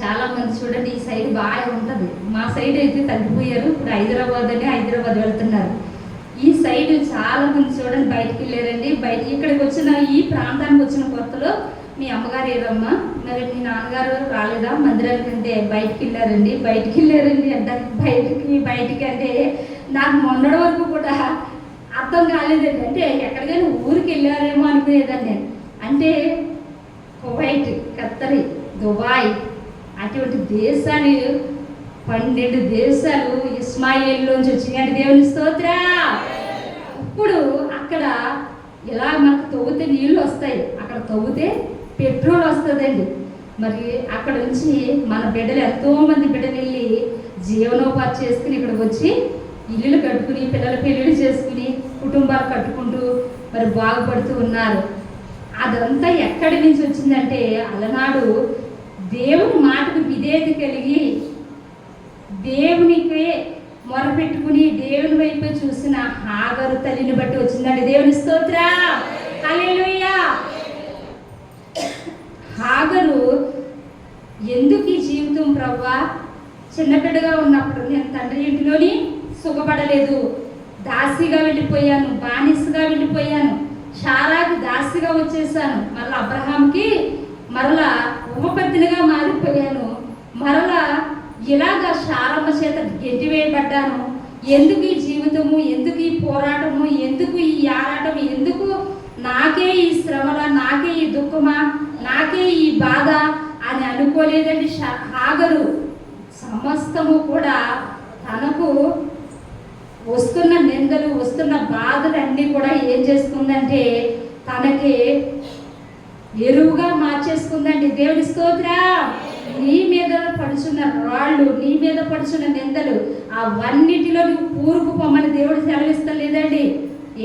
చాలా మంది చూడండి, ఈ సైడ్ బాగా ఉంటుంది, మా సైడ్ అయితే తగ్గిపోయారు. ఇప్పుడు హైదరాబాద్ వెళ్తున్నారు. ఈ సైడ్ చాలా మంది చూడండి బయటికి వెళ్ళారండి. ఇక్కడికి వచ్చిన ఈ ప్రాంతానికి వచ్చిన కొత్తలో మీ అమ్మగారు ఏదమ్మా, మరి మీ నాన్నగారు రాలేదా మందిరానికి అంటే బయటికి వెళ్ళారండి అంటే బయటికి అంటే నాకు మొన్నటి వరకు కూడా అర్థం కాలేదండి. అంటే ఎక్కడికైనా ఊరికి వెళ్ళారేమో అనుకునేదాన్ని నేను. అంటే కువైట్, ఖత్తర్, దుబాయ్ అటువంటి దేశాలు 12 దేశాలు ఇస్మాయిల్లోంచి వచ్చినాయండి. దేవుని స్తోత్రా. ఇప్పుడు అక్కడ ఇలా మనకు తవ్వుతే నీళ్ళు వస్తాయి, అక్కడ తవ్వుతే పెట్రోల్ వస్తుందండి. మరి అక్కడ నుంచి మన బిడ్డలు ఎంతోమంది బిడ్డలు వెళ్ళి జీవనోపాధి చేసుకుని ఇక్కడికి వచ్చి ఇల్లులు కట్టుకుని పిల్లల పెళ్ళిళ్ళు చేసుకుని కుటుంబాలు కట్టుకుంటూ మరి బాగుపడుతూ ఉన్నారు. అదంతా ఎక్కడి నుంచి వచ్చిందంటే అలనాడు దేవుని మాటకు విధేయత కలిగి దేవునికి మొరపెట్టుకుని దేవుని వైపు చూసిన హాగరు తల్లిని బట్టి వచ్చిందండి. దేవుని స్తోత్రా. హల్లెలూయా. హాగరు ఎందుకు ఈ జీవితం ప్రభువా? చిన్నపిల్లగా ఉన్నప్పుడు నేను తండ్రి ఇంటిలోని సుఖపడలేదు, దాసిగా వెళ్ళిపోయాను, బానిసగా వెళ్ళిపోయాను, షారాకి దాసిగా వచ్చేసాను, మరలా అబ్రహాంకి మరలా ఉపపత్నిగా మారిపోయాను, మరలా ఇలాగా శారమ్మ చేత గెంటివేయబడ్డాను. ఎందుకు ఈ జీవితము, ఎందుకు ఈ పోరాటము, ఎందుకు ఈ ఆరాటం, ఎందుకు నాకే ఈ శ్రమల, నాకే ఈ దుఃఖమా, నాకే ఈ బాధ అని అనుకోలేదండి. హాగరు సమస్తము కూడా తనకు వస్తున్న నిందలు, వస్తున్న బాధలు అన్నీ కూడా ఏం చేసుకుందంటే తనకి ఎరువుగా మార్చేసుకుందండి. దేవుని స్తోత్రా. నీ మీద పడుచున్న రాళ్ళు, నీ మీద పడుచున్న నిందలు అవన్నిటిలో నువ్వు కూరుకుపోమని దేవుడు సెలవిస్తలేదండి.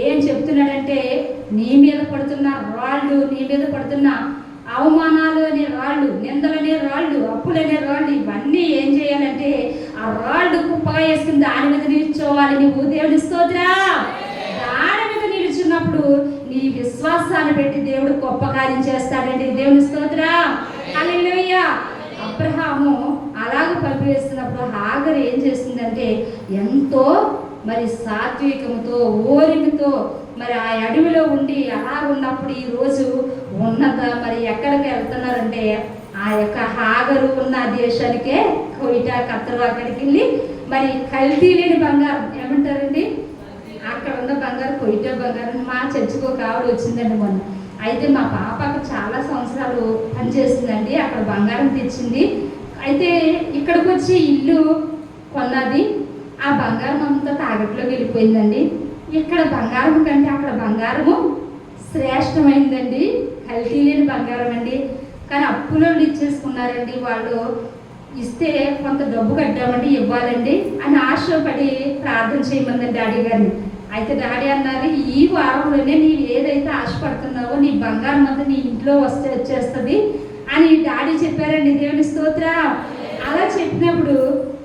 ఏం చెప్తున్నాడంటే నీ మీద పడుతున్న రాళ్ళు, నీ మీద పడుతున్న అవమానాలు అనే రాళ్ళు, నిందలనే రాళ్ళు, అప్పులనే రాళ్ళు, ఇవన్నీ ఏం చేయాలంటే ఆ రాళ్ళు కుప్పగా వేసుకుని దాని మీద నిల్చోవాలి నువ్వు. దేవుని స్తోత్రా. దాని మీద నిలుచున్నప్పుడు నీ విశ్వాసాన్ని పెట్టి దేవుడు గొప్ప కార్యం చేస్తాడండి. దేవుని స్తోత్రా. హల్లెలూయా. అబ్రహాము అలాగ పంపివేస్తున్నప్పుడు హాగరు ఏం చేస్తుందంటే ఎంతో మరి సాత్వికంతో, ఓరిమితో మరి ఆ అడవిలో ఉండి అలా ఉన్నప్పుడు ఈరోజు ఉన్నత మరి ఎక్కడికి వెళ్తున్నారంటే ఆ యొక్క హాగరు ఉన్న దేశానికే కోయిటా, ఖత్తర్ అక్కడికి వెళ్ళి మరి కల్తీ లేని బంగారం ఏమంటారండి, అక్కడ ఉన్న బంగారం కోయిటా బంగారం. మా చర్చికి ఒక ఆవిడ వచ్చిందండి మొన్న. అయితే మా పాపకు చాలా సంవత్సరాలు పనిచేస్తుందండి, అక్కడ బంగారం తెచ్చింది. అయితే ఇక్కడికి వచ్చి ఇల్లు కొన్నది, ఆ బంగారం అంతా తాగట్లోకి వెళ్ళిపోయిందండి. ఇక్కడ బంగారం కంటే అక్కడ బంగారము శ్రేష్టమైందండి, కల్తీ లేని బంగారం అండి. కానీ అప్పులో ఇచ్చేసుకున్నారండి వాళ్ళు. ఇస్తే కొంత డబ్బు కట్టామండి, ఇవ్వాలండి అని ఆశపడి ప్రార్థన చేయమందండి డాడీ గారిని. అయితే డాడీ అన్నారు, ఈ వారంలోనే నీవు ఏదైతే ఆశపడుతున్నావో నీ బంగారం అంతా నీ ఇంట్లో వచ్చేస్తుంది అని డాడీ చెప్పారండి. దేవుని స్తోత్రా. అలా చెప్పినప్పుడు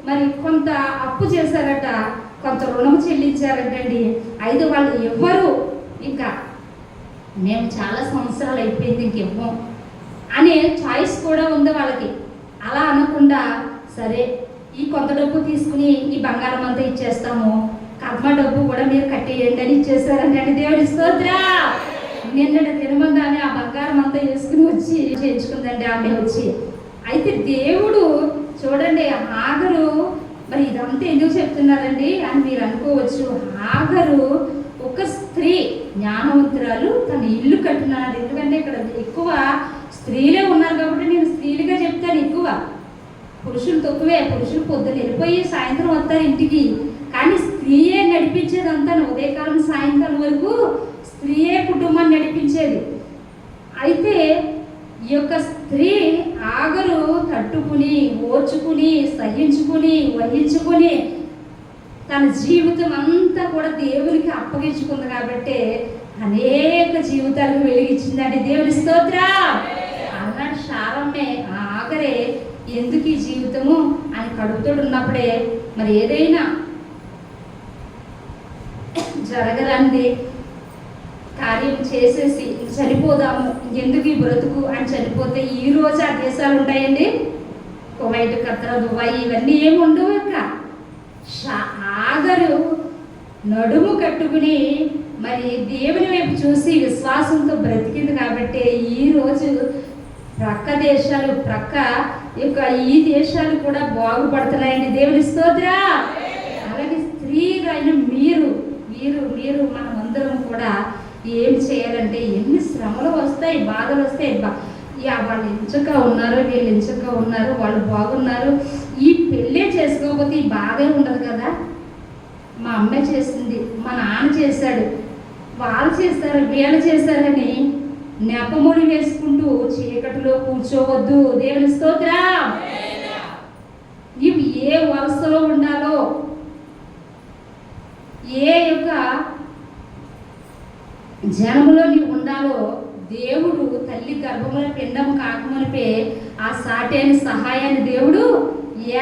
మరి కొంత అప్పు చేశారట, కొంత రుణం చెల్లించారటండి. అయితే వాళ్ళు ఎవ్వరు ఇంకా మేము చాలా సంవత్సరాలు అయిపోయింది ఇంకెవ్వం అనే చాయిస్ కూడా ఉంది వాళ్ళకి. అలా అనకుండా సరే ఈ కొంత డబ్బు తీసుకుని ఈ బంగారం అంతా ఇచ్చేస్తాము, కర్మ డబ్బు కూడా మీరు కట్టేయండి అని ఇచ్చేసారంటే. దేవుని స్తోత్రా. నిన్నటి తినమందాన్ని ఆ బంగారం అంతా వేసుకుని వచ్చి చేయించుకుందండి ఆమె వచ్చి. అయితే దేవుడు చూడండి, హాగరు మరి ఇదంతా ఎందుకు చెప్తున్నారండి అని మీరు అనుకోవచ్చు. హాగరు ఒక స్త్రీ, జ్ఞానవంతురాలు, తన ఇల్లు కట్టినాడు. ఎందుకంటే ఇక్కడ ఎక్కువ స్త్రీలే ఉన్నారు కాబట్టి నేను స్త్రీలుగా చెప్తాను. ఎక్కువ పురుషులు తక్కువే. పురుషులు పొద్దున వెళ్ళిపోయి సాయంత్రం వస్తారు ఇంటికి. కానీ స్త్రీయే నడిపించేదంతా, ఉదయకాలం సాయంకాలం వరకు స్త్రీయే కుటుంబాన్ని నడిపించేది. అయితే ఈ యొక్క స్త్రీ ఆగరు తట్టుకుని, ఓర్చుకుని, సహించుకుని, వహించుకుని తన జీవితం అంతా కూడా దేవునికి అప్పగించుకుంది కాబట్టి అనేక జీవితాలకు వెలిగించిందండి. దేవుని స్తోత్రం. అన్నాడు శారమ్మే, ఆగరే ఎందుకు ఈ జీవితము అని కడుపుతోడు ఉన్నప్పుడే మరి ఏదైనా జరగరండి కార్యం చేసేసి చనిపోదాము, ఎందుకు ఈ బ్రతుకు అని చనిపోతే ఈ రోజు ఆ దేశాలు ఉంటాయండి, కువైట్, ఖత్తర్, దుబాయ్ ఇవన్నీ ఏమి ఉండవు. ఇక ఆగరు నడుము కట్టుకుని మరి దేవుని వైపు చూసి విశ్వాసంతో బ్రతికింది కాబట్టి ఈరోజు ప్రక్క దేశాలు, ప్రక్క యొక్క ఈ దేశాలు కూడా బాగుపడుతున్నాయండి. దేవుని స్తోత్రం. అలాగే స్త్రీలైన మీరు మీరు మీరు మనమందరం కూడా ఏం చేయాలంటే, ఎన్ని శ్రమలు వస్తాయి, బాధలు వస్తాయి, వాళ్ళు ఎంచక ఉన్నారు, వీళ్ళు ఎంచక ఉన్నారు, వాళ్ళు బాగున్నారు, ఈ పెళ్ళే చేసుకోకపోతే ఈ బాధే ఉండదు కదా. మా అమ్మ చేసింది, మా నాన్న చేశాడు, వాళ్ళు చేస్తారు, వీళ్ళు చేశారని నెపముడి వేసుకుంటూ చీకటిలో కూర్చోవద్దు. దేవుని స్తోత్రం. ఇవి ఏ వరుసలో ఉండాలో, ఏ యొక్క జనములో నీవు ఉండాలో దేవుడు తల్లి గర్భముల పిండం కాకమునిపే ఆ సాటి అయిన సహాయాన్ని దేవుడు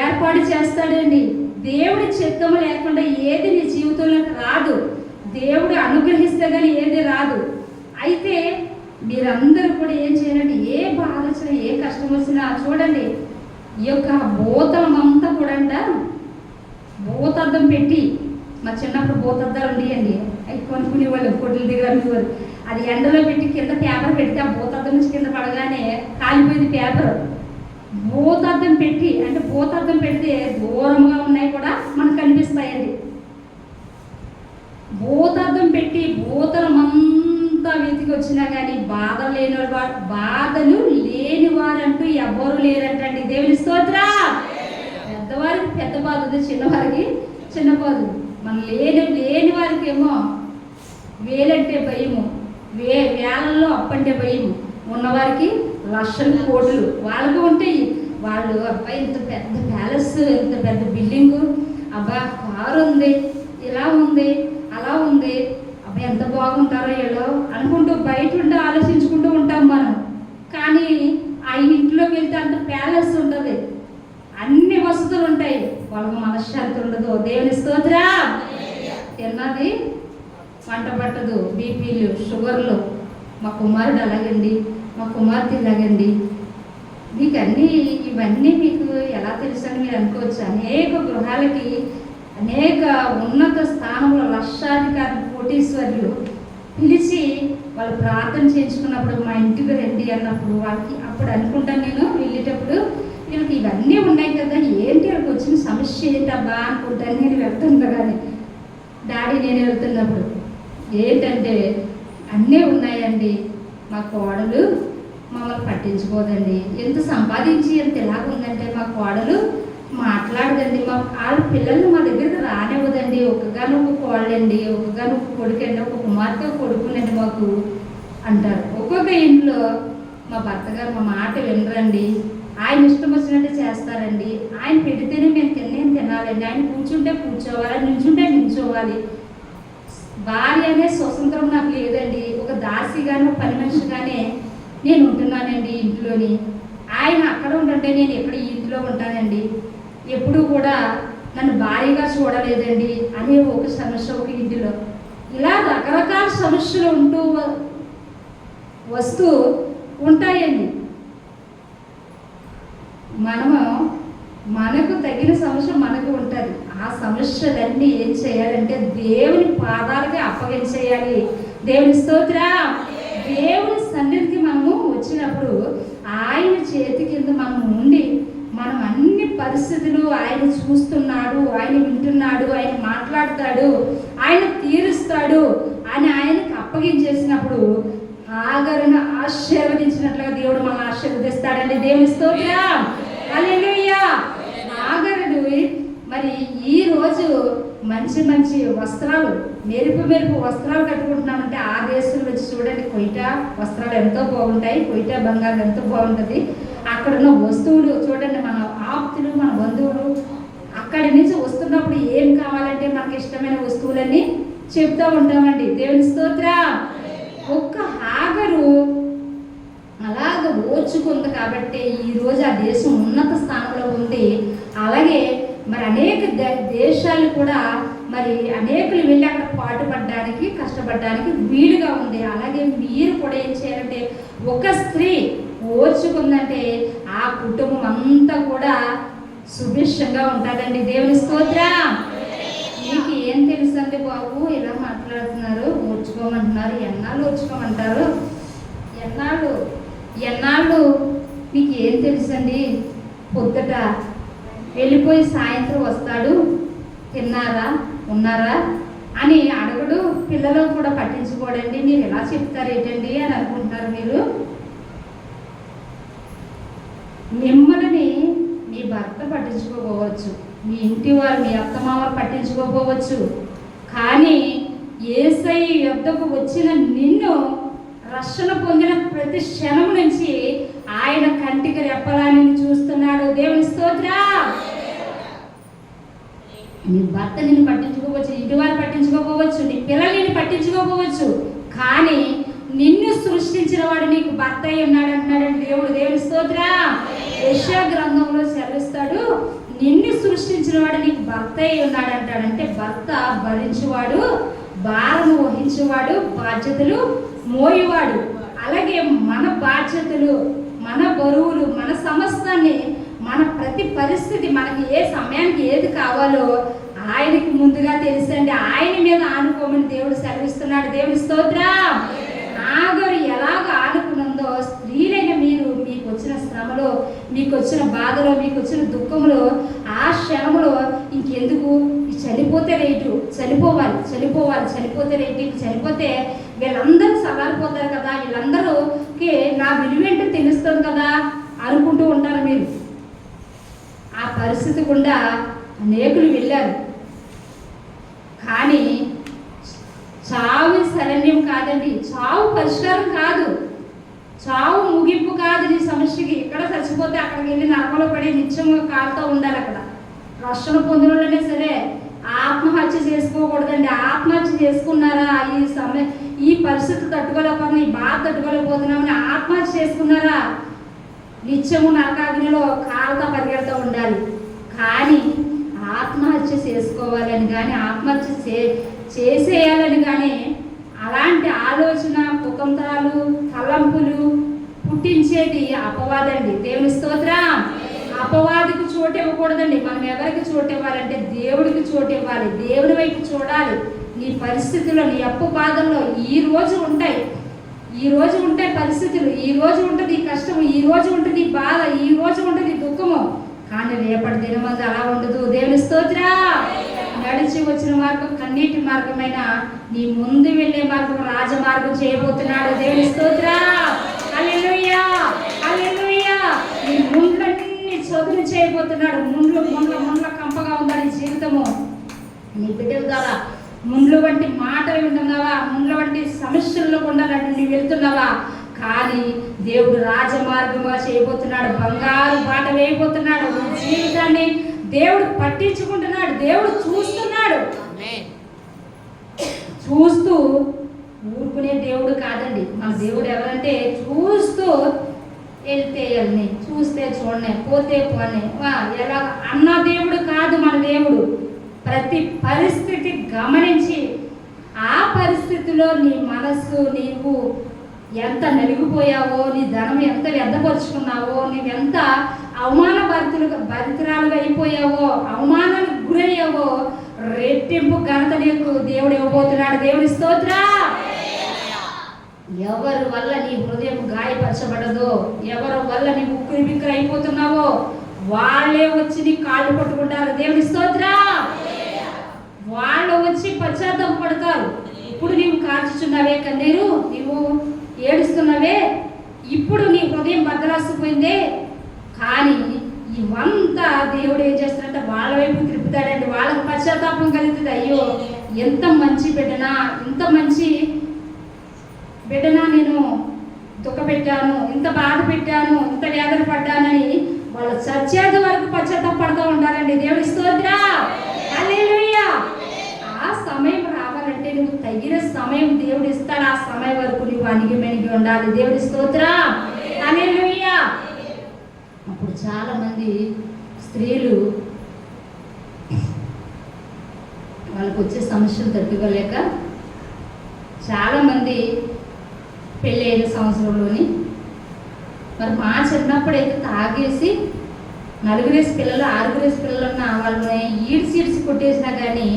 ఏర్పాటు చేస్తాడండి. దేవుడి చిత్తము లేకుండా ఏది నీ జీవితంలోకి రాదు. దేవుడు అనుగ్రహిస్తే కానీ ఏది రాదు. అయితే మీరందరూ కూడా ఏం చేయాలంటే, ఏ బాధ వచ్చినా, ఏ కష్టం వచ్చినా చూడండి, ఈ యొక్క భూతలమంతా కూడా భూతద్దం పెట్టి, మా చిన్నప్పుడు భూతద్దాలు ఉండేయండి, అవి కొనుక్కునే వాళ్ళు కొట్ల దగ్గర అనేవారు. అది ఎండలో పెట్టి కింద పేపర్ పెడితే ఆ భూతద్దం నుంచి కింద పడగానే కాలిపోయింది పేపర్. భూతద్దం పెట్టి, అంటే భూతద్దం పెడితే దూరంగా ఉన్నాయి కూడా మనకు కనిపిస్తాయండి. భూతద్దం పెట్టి భూతలమంతా వెతికి వచ్చినా కానీ బాధలు లేని వారంటూ ఎవ్వరు లేరంటండి. దేవుని స్తోత్రం. పెద్దవారికి పెద్ద బాధ ఉంది, చిన్నవారికి చిన్న బాధ. మన లేని వారికి ఏమో వేలంటే భయము, వేలల్లో అప్పంటే భయము, ఉన్నవారికి లక్షలు కోట్లు వాళ్ళకు ఉంటాయి. వాళ్ళు అబ్బాయి ఇంత పెద్ద ప్యాలెస్, ఇంత పెద్ద బిల్డింగు, అబ్బా కారు ఉంది, ఇలా ఉంది, అలా ఉంది, అబ్బాయి ఎంత బాగుంటారో వీళ్ళు అనుకుంటూ బయట ఉండి ఆలోచించుకుంటూ ఉంటాం మనం. కానీ ఆ ఇంట్లోకి వెళ్తే అంత ప్యాలెస్ ఉంటుంది, అన్ని వసతులు ఉంటాయి, వాళ్ళకు మనశ్శాంతి ఉండదు. దేవుని స్తోత్రం. తిన్నది వంట పట్టదు, బీపీలు, షుగర్లు. మా కుమారుడు అలాగండి, మా కుమార్తె ఇలాగండి. మీకు ఇవన్నీ మీకు ఎలా తెలుసు అని మీరు అనుకోవచ్చు. అనేక గృహాలకి, అనేక ఉన్నత స్థానంలో లక్షాధికారులు, కోటీశ్వరులు పిలిచి వాళ్ళు ప్రార్థన చేయించుకున్నప్పుడు మా ఇంటికి రండి అన్నప్పుడు వాళ్ళకి అప్పుడు అనుకుంటాను నేను వెళ్ళేటప్పుడు, వీళ్ళకి ఇవన్నీ ఉన్నాయి కదా, ఏంటి వీళ్ళకి వచ్చిన సమస్య ఏంటబ్బా అనుకుంటాను నేను వెళ్తుండగానే. డాడీ నేను వెళ్తున్నప్పుడు ఏంటంటే, అన్నీ ఉన్నాయండి, మా కోడలు మమ్మల్ని పట్టించుకోదండి, ఎంత సంపాదించి ఎంత ఎలాగ ఉందంటే మా కోడలు మాట్లాడదండి, మా వాళ్ళ పిల్లల్ని మా దగ్గరికి రానివ్వదండి, ఒకగాను ఒక కోళ్ళండి, ఒకగాను ఒక కొడుకండి, ఒక కుమార్తె కొడుకునండి మాకు అంటారు. ఒక్కొక్క ఇంట్లో మా భర్త గారు మా మాట వినరండి, ఆయన ఇష్టం వచ్చినట్టు చేస్తారండి, ఆయన పెడితేనే మేము తినాలండి, ఆయన కూర్చుంటే కూర్చోవాలి, నించుంటే నించోవాలి. భార్య అనే స్వతంత్రం నాకు లేదండి, ఒక దాసిగానే, ఒక పని మనిషిగానే నేను ఉంటున్నానండి ఇంట్లోని. ఆయన అక్కడ ఉంటుంటే నేను ఎక్కడ ఈ ఇంట్లో ఉంటానండి, ఎప్పుడూ కూడా నన్ను భారీగా చూడలేదండి అనే ఒక సమస్య ఒక ఇంటిలో. ఇలా రకరకాల సమస్యలు వస్తూ ఉంటాయండి. మనకు తగిన సమస్య మనకు ఉంటుంది. ఆ సమస్యలన్నీ ఏం చేయాలంటే దేవుని పాదాలకి అప్పగించేయాలి. దేవుని స్తోత్రం. దేవుని సన్నిధికి మనము వచ్చినప్పుడు ఆయన చేతి కింద మనం ఉండి మనం అన్ని పరిస్థితులు ఆయన చూస్తున్నాడు, ఆయన వింటున్నాడు, ఆయన మాట్లాడతాడు, ఆయన తీరుస్తాడు అని ఆయనకు అప్పగించేసినప్పుడు ఆగరును ఆశీర్వదించినట్లుగా దేవుడు మనల్ని ఆశీర్వదిస్తాడండి. దేవుని స్తోత్రం. హల్లెలూయా. ఆగరుడు మరి ఈ రోజు మంచి మంచి వస్త్రాలు, మెరుపు వస్త్రాలు కట్టుకుంటున్నామంటే ఆ దేశంలో వచ్చి చూడండి, కొయిటా వస్త్రాలు ఎంతో బాగుంటాయి, కొయిటా బంగారం ఎంతో బాగుంటుంది. అక్కడ ఉన్న వస్తువులు చూడండి, మన ఆప్తులు, మన బంధువులు అక్కడి నుంచి వస్తున్నప్పుడు ఏం కావాలంటే మనకి ఇష్టమైన వస్తువులన్నీ చెప్తూ ఉంటామండి. దేవుని స్తోత్రం. ఒక్క హాగరు అలాగ ఓర్చుకుంది కాబట్టి ఈరోజు ఆ దేశం ఉన్నత స్థానంలో ఉంది. అలాగే మరి అనేక దేశాలు కూడా మరి అనేకులు వెళ్ళి అక్కడ పాటుపడడానికి, కష్టపడడానికి వీలుగా ఉంది. అలాగే మీరు కూడా ఏం చేయాలంటే, ఒక స్త్రీ ఓర్చుకుందంటే ఆ కుటుంబం అంతా కూడా సుభిక్షంగా ఉంటుందండి. దేవుని స్తోత్రం. మీకు ఏం తెలుసండి బాబు, ఇలా మాట్లాడుతున్నారు, ఓర్చుకోమంటున్నారు, ఎన్నాళ్ళు ఓర్చుకోమంటారు, ఎన్నాళ్ళు మీకు ఏం తెలుసండి? పొద్దుట వెళ్ళిపోయి సాయంత్రం వస్తాడు, తిన్నారా, ఉన్నారా అని అడగడు, పిల్లలు కూడా పట్టించుకోడండి. మీరు ఎలా చెప్తారు ఏంటండి అని అనుకుంటున్నారు మీరు. మిమ్మల్ని మీ భర్త పట్టించుకోకపోవచ్చు, మీ ఇంటి వారు, మీ అత్తమామలు పట్టించుకోకపోవచ్చు, కానీ యేసయ్య యొద్దకు వచ్చిన నిన్ను రక్షణ పొందిన ప్రతి క్షణం నుంచి ఆయన కంటికి రెప్పలాని చూస్తున్నాడు. దేవుని స్తోత్రం. నీ భర్త నిన్ను పట్టించుకోవచ్చు, ఇంటి వారు పట్టించుకోకపోవచ్చు, నీ పిల్లలు నిన్ను పట్టించుకోకపోవచ్చు, కానీ నిన్ను సృష్టించిన వాడు నీకు భర్త అయి ఉన్నాడు అంటున్నాడు దేవుడు. దేవుని స్తోత్రం. యెషయా గ్రంథంలో సెలవిస్తాడు, నిన్ను సృష్టించిన వాడు నీకు భర్త అయి ఉన్నాడు అంటాడంటే భర్త భరించేవాడు, భారము వహించేవాడు, బాధ్యతలు మోయేవాడు. అలాగే మన బాధ్యతలు, మన బరువులు, మన సమస్తాన్ని, మన ప్రతి పరిస్థితి, మనకి ఏ సమయానికి ఏది కావాలో ఆయనకి ముందుగా తెలుసండి. ఆయన మీద ఆనుకోమని దేవుడు సెలవిస్తున్నాడు. దేవుని స్తోత్రం. ఆగరు ఎలాగ ఆనుకున్నదో స్త్రీలైన మీరు మీకు వచ్చిన శ్రమలో, మీకు వచ్చిన బాధలో, మీకు వచ్చిన దుఃఖంలో, ఆ క్షణంలో ఇంకెందుకు చనిపోతే రేటు, చనిపోతే రేటు, చనిపోతే వీళ్ళందరూ సవాలిపోతారు కదా, వీళ్ళందరూకి నా విలువేంటో తెలుస్తుంది కదా అనుకుంటూ ఉంటారు మీరు. ఆ పరిస్థితి గుండా అనేకులు వెళ్ళారు. కానీ చావు శరణ్యం కాదండి, చావు పరిష్కారం కాదు, చావు ముగింపు కాదు నీ సమస్యకి. ఇక్కడ చచ్చిపోతే అక్కడికి వెళ్ళి నరకలో పడి నిత్యంగా కాలుతూ ఉండాలి. అక్కడ రక్షణ పొందినోళ్ళనే సరే ఆత్మహత్య చేసుకోకూడదండి. ఆత్మహత్య చేసుకున్నారా, ఈ పరిస్థితులు తట్టుకోలేకపోతున్నా, ఈ బాధ తట్టుకోలేకపోతున్నామని ఆత్మహత్య చేసుకున్నారా, నిత్యము నరకాగ్నిలో కాలుతో పరిగెడుతూ ఉండాలి. కానీ ఆత్మహత్య చేసుకోవాలని కానీ, ఆత్మహత్య చేసేయాలని కానీ అలాంటి ఆలోచన, కుతంత్రాలు, తలంపులు పుట్టించేది అపవాదండి. దేవుని స్తోత్రం. అపవాదికి చోటు ఇవ్వకూడదండి. మనం ఎవరికి చోటు ఇవ్వాలంటే దేవుడికి చోటు ఇవ్వాలి, దేవుని వైపు చూడాలి. నీ పరిస్థితుల్లో, నీ అప్పు బాధల్లో ఈ రోజు ఉంటాయి పరిస్థితులు, ఈ రోజు ఉంటుంది కష్టము, ఈ రోజు ఉంటుంది బాధ, ఈ రోజు ఉంటుంది దుఃఖము, కానీ రేపటి దినమందు అలా ఉండదు. దేవుని స్తోత్రం. నడిచి వచ్చిన మార్గం కన్నీటి మార్గమైన నీ ముందు వెళ్ళే మార్గం రాజమార్గం చేయబోతున్నాడు. దేవుని స్తోత్రం. హల్లెలూయా, హల్లెలూయా. నీ ముండ్లన్నీ చదువు చేయబోతున్నాడు. ముండ్ల కంపగా ఉందా నీ జీవితము? నీ బిడ్డల ద్వారా ముండ్ల వంటి మాటలు వింటున్నావా? ముండ్ల వంటి సమస్యల్లో కూడా నువ్వు వెళ్తున్నావా? కానీ దేవుడు రాజమార్గంగా చేయబోతున్నాడు, బంగారు బాట వేయబోతున్నాడు. నీ జీవితాన్ని దేవుడు పట్టించుకుంటున్నాడు. దేవుడు చూస్తున్నాడు. చూస్తూ ఊరుకునే దేవుడు కాదండి మన దేవుడు. ఎవరంటే చూస్తూ వెళ్తే వెళ్ళని, చూస్తే చూడనే, పోతే పోనే, ఎలా అన్న దేవుడు కాదు మన దేవుడు. ప్రతి పరిస్థితి గమనించి ఆ పరిస్థితిలో నీ మనస్సు, నీవు ఎంత నలిగిపోయావో, నీ ధనం ఎంత వ్యర్థపరుచుకున్నావో, నీవెంత భరితురాలుగా అయిపోయావో, అవమానానికి గురయ్యావో, రెట్టింపు ఘనత నీకు దేవుడు ఇవ్వబోతున్నాడు. దేవుని స్తోత్రం. ఎవరి వల్ల నీ హృదయం గాయపరచబడదో, ఎవరి వల్ల నీ ఉక్కిరి బిక్కిరి అయిపోతున్నావో వాళ్ళే వచ్చి నీ కాళ్ళు పట్టుకుంటారు. దేవుని స్తోత్రం. వాళ్ళు వచ్చి పశ్చాత్తాప పడతారు. ఇప్పుడు నీవు కార్చుచున్నావే కన్నీరు, నీవు ఏడుస్తున్నావే, ఇప్పుడు నీ హృదయం బద్దలాసిపోయిందే. కానీ ఇవంతా దేవుడు ఏం చేస్తాడంటే వాళ్ళ వైపు తిప్పుతాడండి. వాళ్ళకి పశ్చాత్తాపం కలుగుతుంది. అయ్యో ఎంత మంచి బిడ్డనా, ఇంత మంచి బిడ్డనా నేను దుఃఖపెట్టాను, ఇంత బాధ పెట్టాను, ఇంత వేదన పడ్డానని వాళ్ళు చచ్చేంత వరకు పశ్చాత్తాప పడుతూ ఉంటారండి. దేవుడి స్తోత్రం. హల్లెలూయా. ఆ సమయం రావాలంటే నువ్వు తగిన సమయం దేవుడు ఇస్తాడు. ఆ సమయం వరకు నువ్వు అణిగి మెణిగి ఉండాలి. దేవుడి స్తోత్రం. హల్లెలూయా. అప్పుడు చాలామంది స్త్రీలు వాళ్ళకు వచ్చే సమస్యలు తట్టుకోలేక చాలామంది పెళ్ళైన సంవత్సరంలోని మరి మా చిన్నప్పుడైతే తాగేసి 4 పిల్లలు 6 పిల్లలు ఉన్న వాళ్ళని ఈడ్చి కొట్టేసినా కానీ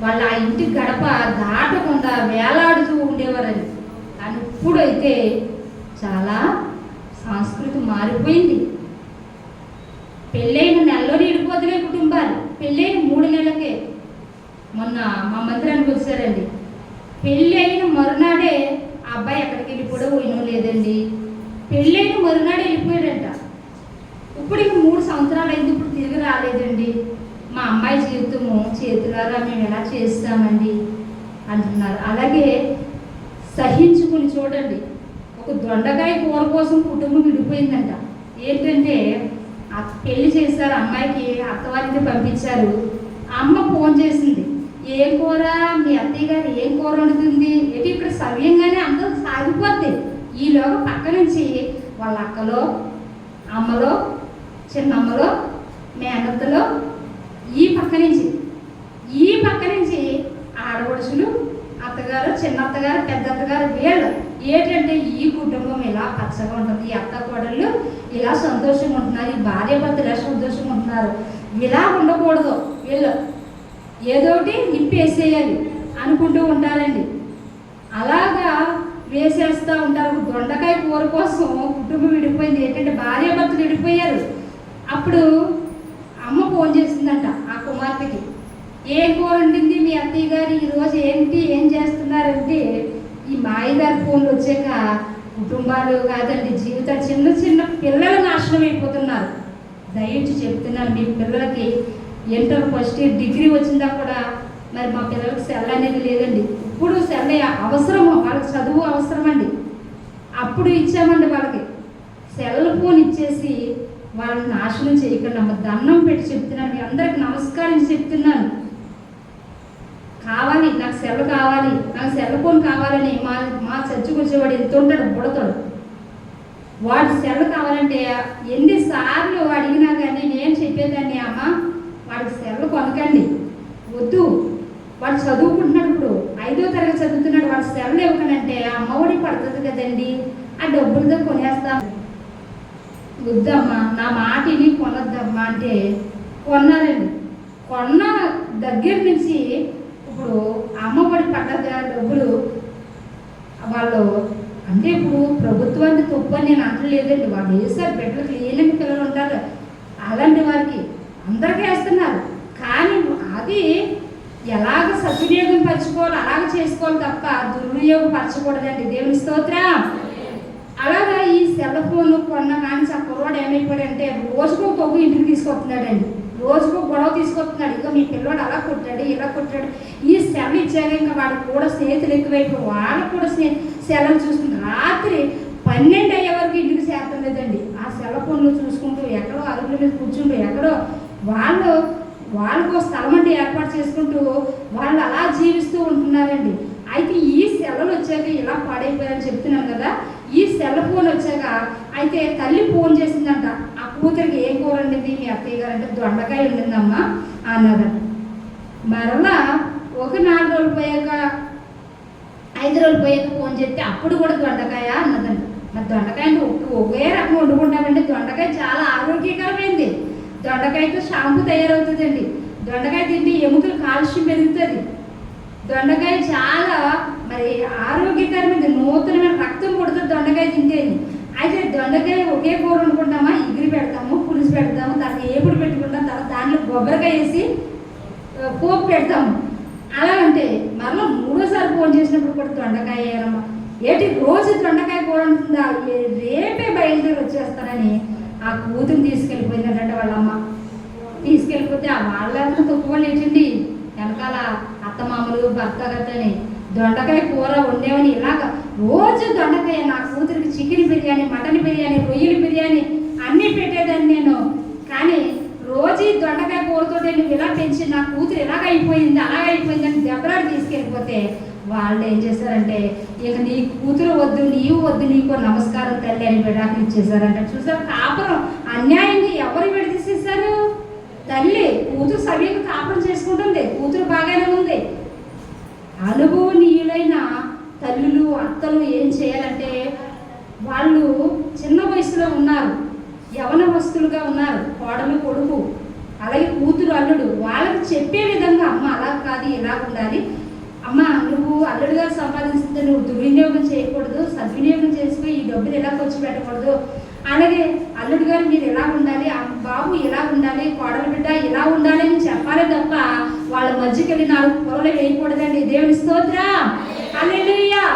వాళ్ళు ఆ ఇంటి గడప దాటకుండా వేలాడుతూ ఉండేవారని. కానీ ఇప్పుడైతే చాలా సంస్కృతి మారిపోయింది. పెళ్ళైన నెలలోనే ఇడిపోతున్నాయి కుటుంబాలు. పెళ్ళైన 3 నెలలకే మొన్న మా మందిరానికి వచ్చారండి. పెళ్ళి అయిన మరునాడే ఆ అబ్బాయి ఎక్కడికి వెళ్ళిపోవడం పోయినో లేదండి. పెళ్ళైన మరునాడే వెళ్ళిపోయాడంట. ఇప్పుడు ఇక 3 సంవత్సరాలు అయింది, ఇప్పుడు తిరిగి రాలేదండి. మా అమ్మాయి జీవితము చేతులారా మేము ఎలా చేస్తామండి అంటున్నారు. అలాగే సహించుకుని చూడండి. ఒక దొండకాయ కూర కోసం కుటుంబం విడిపోయిందంట. ఏంటంటే పెళ్లి చేశారు, అమ్మాయికి అత్తవారికి పంపించారు. అమ్మ ఫోన్ చేసింది, ఏం కూర మీ అత్తయ్య గారు ఏం కూర వండుతుంది ఏంటి, ఇక్కడ సవ్యంగానే అందరూ సాగిపోద్ది. ఈలోగా పక్క నుంచి వాళ్ళ అక్కలో అమ్మలో చిన్నమ్మలో మేనత్తలో ఈ పక్క నుంచి ఆడపడుచులు అత్తగారు చిన్నత్తగారు పెద్ద అత్తగారు వీళ్ళు ఏంటంటే ఈ కుటుంబం ఇలా పచ్చగా ఉంటుంది, ఈ అత్త కోడళ్ళు ఇలా సంతోషంగా ఉంటున్నారు, ఈ భార్య భర్తలు ఇలా సంతోషంగా ఉంటున్నారు, ఇలా ఉండకూడదు, వీళ్ళు ఏదోటి నిప్పి వేసేయాలి అనుకుంటూ ఉంటారండి. అలాగా వేసేస్తూ ఉంటారు. దొండకాయ కూర కోసం కుటుంబం విడిపోయింది. ఏంటంటే భార్య భర్తలు విడిపోయారు. అప్పుడు అమ్మ ఫోన్ చేసిందంట ఆ కుమార్తెకి, ఏం కూర వండింది మీ అత్తయ్య గారు ఈరోజు ఏంటి ఏం చేస్తున్నారంటే, ఈ మాయదారి ఫోన్లు వచ్చాక కుటుంబాలు కాదండి జీవితాలు చిన్న చిన్న పిల్లలు నాశనం అయిపోతున్నారు. దయచేసి చెప్తున్నాను, మీ పిల్లలకి ఇంటర్ ఫస్ట్ ఇయర్ డిగ్రీ వచ్చిందా కూడా మరి మా పిల్లలకి సెల్ అనేది లేదండి. ఇప్పుడు సెల్ అవసరము, వాళ్ళకి చదువు అవసరం అండి. అప్పుడు ఇచ్చామండి వాళ్ళకి సెల్ ఫోన్ ఇచ్చేసి వాళ్ళని నాశనం చేయకుండా అమ్మ దండం పెట్టి చెప్తున్నాను, మీ అందరికి నమస్కారం చెప్తున్నాను. కావాలి నాకు సెల్ కావాలి, నాకు సెల్ ఫోన్ కావాలని మా చర్చకు వచ్చేవాడు ఎంత ఉంటాడు బుడతాడు. వాడు సెల్ కావాలంటే ఎన్నిసార్లు అడిగినా కానీ నేను చెప్పేదాన్ని, అమ్మ వాడికి సెల్ కొనకండి వద్దు, వాడు చదువుకుంటున్నాడు, ఇప్పుడు 5వ తరగతి చదువుతున్నాడు, వాడు సెల్ ఇవ్వకనంటే అమ్మఒడి పడుతుంది కదండి, ఆ డబ్బులతో కొనేస్తాం. వద్దమ్మా నా మాటిని కొనొద్దమ్మా అంటే కొన్నారండి. కొన్న దగ్గర నుంచి ఇప్పుడు అమ్మఒడి పడ్డ డబ్బులు వాళ్ళు అంటే ఇప్పుడు ప్రభుత్వానికి తప్పు అని నేను అంటలేదండి. వాళ్ళు వేసారు, బిడ్డలకు లేని పిల్లలు ఉంటారు, అలాంటి వారికి అందరికీ వేస్తున్నారు. కానీ అది ఎలాగ సద్వినియోగం పరచుకోవాలి అలాగ చేసుకోవాలి తప్ప దుర్వినియోగం పరచకూడదండి. దేవుని స్తోత్రం. అలాగా ఈ సెల్ ఫోన్ కొన్న కానీ ఆ కుర్రాడు ఏమైపోయాడంటే రోజుకో తగ్గు ఇంటికి తీసుకొస్తున్నాడండి, రోజుకో గొడవ తీసుకొస్తున్నాడు. ఇంకా మీ పిల్లవాడు అలా కొట్టాడు ఇలా కొట్టాడు. ఈ సెల్ ఇచ్చాక ఇంకా వాడికి కూడా స్నేహితులు ఎక్కువైపోయి వాళ్ళకు కూడా సెల్లు చూసుకుంటూ రాత్రి 12 అయ్యే వరకు ఇంటికి చేరలేదండి. ఆ సెల్ ఫోన్లు చూసుకుంటూ ఎక్కడో అరుగుల మీద కూర్చుంటూ ఎక్కడో వాళ్ళకు స్థలం అంటే ఏర్పాటు చేసుకుంటూ వాళ్ళు అలా జీవిస్తూ ఉంటున్నారండి. అయితే ఈ సెలవులు వచ్చాక ఇలా పాడైపోయారని చెప్తున్నాను కదా. ఈ సెల్ ఫోన్ వచ్చాక అయితే తల్లి ఫోన్ చేసిందంట, ఆ కూతురికి ఏం కూర వండింది మీ అత్తయ్య గారు అంటే దొండకాయ వండిందమ్మా అన్నదంట. మరలా ఒక 4 రోజులు పోయాక 5 రోజులు పోయాక ఫోన్ చేస్తే అప్పుడు కూడా దొండకాయ అన్నదంట. మరి దొండకాయ ఒకే రకం వండుకుంటామంటే దొండకాయ చాలా ఆరోగ్యకరమైంది. దొండకాయతో షాంపూ తయారవుతుందండి. దొండకాయ తింటే ఎముకలు కాల్షియం పెరుగుతుంది. దొండకాయ చాలా మరి ఆరోగ్యకరమైనది, నూతనమైన రక్తం కొడుతుంది దొండకాయ తింటేని. అయితే దొండకాయ ఒకే కూర వండుకుంటామా, ఇగిరి పెడతాము, పులుసు పెడతాము, దానికి ఏపుడు పెట్టుకుంటాం, తర్వాత దాంట్లో కొబ్బరికాయ వేసి పోపు పెడతాము. అలాగంటే మరలా మూడోసారి ఫోన్ చేసినప్పుడు కూడా దొండకాయ వేయాలమ్మా, ఏంటి రోజు దొండకాయ కూర ఉంటుందా, రేపే బయలుదేరి వచ్చేస్తానని ఆ కూతురు తీసుకెళ్ళిపోయిందంటే వాళ్ళమ్మ. తీసుకెళ్ళిపోతే ఆ వాళ్ళంతా తొక్కుకోళ్ళు ఏంటండి, వెనకాల అత్తమామలు భర్త గట్టని దొండకాయ కూర వండేవని ఇలాగ రోజు దొండకాయ. నా కూతురికి చికెన్ బిర్యానీ, మటన్ బిర్యానీ, రొయ్యల బిర్యానీ అన్నీ పెట్టేదాన్ని నేను. కానీ రోజు దొండకాయ కూరతో నువ్వు ఇలా పెంచి నా కూతురు ఇలాగ అయిపోయింది అలాగ అయిపోయిందని దెబ్బలాడి తీసుకెళ్ళిపోతే వాళ్ళు ఏం చేశారంటే, ఇక నీ కూతురు వద్దు, నీవు వద్దు, నీకు నమస్కారం తల్లి అని విడాకులు ఇచ్చేసారంట. చూసారు, కాపురం అన్యాయంగా ఎవరు విడదీసేశారు? తల్లి. కూతురు సవ్యంగా కాపురం చేసుకుంటుంది, కూతురు బాగానే ఉంది. అనుభవనీయులైన తల్లులు అత్తలు ఏం చేయాలంటే, వాళ్ళు చిన్న వయసులో ఉన్నారు, యవన వస్తులుగా ఉన్నారు, కోడలు కొడుకు అలాగే కూతురు అల్లుడు, వాళ్ళకి చెప్పే విధంగా అమ్మ అలా కాదు ఇలా ఉండాలి, అమ్మ నువ్వు అల్లుడుగా సంపాదించింది నువ్వు దుర్వినియోగం చేయకూడదు, సద్వినియోగం చేసుకుని ఈ డబ్బులు ఎలా ఖర్చు పెట్టకూడదు, అలాగే అల్లుడు గారు మీరు ఎలా ఉండాలి, బాబు ఎలా ఉండాలి, కోడలు బిడ్డ ఎలా ఉండాలి అని చెప్పాలి తప్ప వాళ్ళ మధ్యకి వెళ్ళి 4 పొరలు వేయకూడదండి. దేవుని స్తోత్రం, హల్లెలూయా.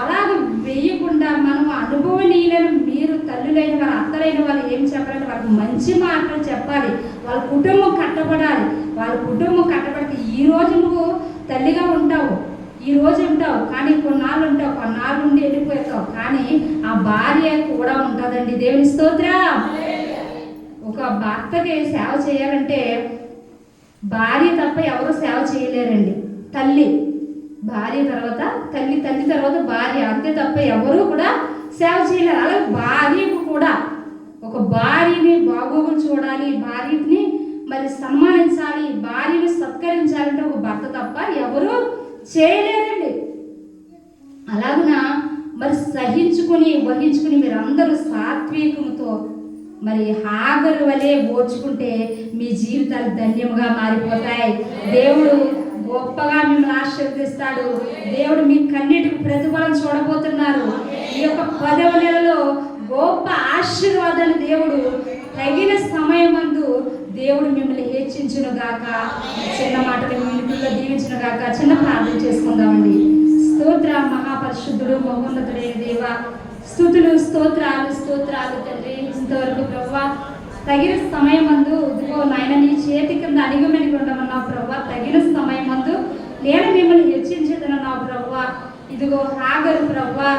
అలాగ వేయకుండా మనం అనుభవనీయులను, మీరు తల్లులైన వారు అత్తలైన వాళ్ళు ఏం చెప్పాలంటే వాళ్ళకి మంచి మాటలు చెప్పాలి. వాళ్ళ కుటుంబం కట్టబడాలి. వాళ్ళ కుటుంబం కట్టబడితే ఈరోజు నువ్వు తల్లిగా ఉంటావు, ఈరోజు ఉంటావు, కానీ కొన్నాళ్ళు ఉంటావు, కొన్నాళ్ళు ఉండి వెళ్ళిపోతావు, కానీ ఆ భార్య కూడా ఉంటుందండి. దేవుని స్తోత్రం. ఒక భర్తకి సేవ చేయాలంటే భార్య తప్ప ఎవరు సేవ చేయలేరండి. తల్లి, భార్య తర్వాత తల్లి, తల్లి తర్వాత భార్య, అంతే తప్ప ఎవరు కూడా సేవ చేయలేరు. అలాగే భార్యకు కూడా ఒక భార్యని బాగోగులు చూడాలి, భార్యని మరి సన్మానించాలి, భార్యని సత్కరించాలంటే ఒక భర్త తప్ప ఎవరు చేయలేరండి. అలాగున మరి సహించుకుని వహించుకుని మీరు అందరూ సాత్వికముతో మరి హాగరు వలె ఓర్చుకుంటే మీ జీవితాలు ధన్యముగా మారిపోతాయి. దేవుడు గొప్పగా మిమ్మల్ని ఆశీర్వదిస్తాడు. దేవుడు మీ కన్నిటికి ప్రతిఫలం చూడబోతున్నారు. ఈ యొక్క 10వ నెలలో గొప్ప ఆశీర్వాదాన్ని దేవుడు తగిన సమయమందు దేవుడు మిమ్మల్ని హెచ్చించును గాక. చిన్న మాటలు మీ ఇంట్లో దీవించును గాక. చిన్న ప్రార్థన చేసుకుందామండి. స్తోత్ర మహాపరిశుద్ధుడు మహోన్నతుడైన దేవ, స్తుతులు స్తోత్రాలు స్తోత్రాలు తండ్రి. ఇంతవరకు ప్రభువా తగిన సమయమందు ఇదిగో నాయన నీ చేతి కింద అణిగిమణిగి ఉండమన్నావు ప్రభువా. తగిన సమయమందు నేను మిమ్మల్ని హెచ్చించదనన్నావు ప్రభువా. ఇదిగో హాగరు ప్రభువా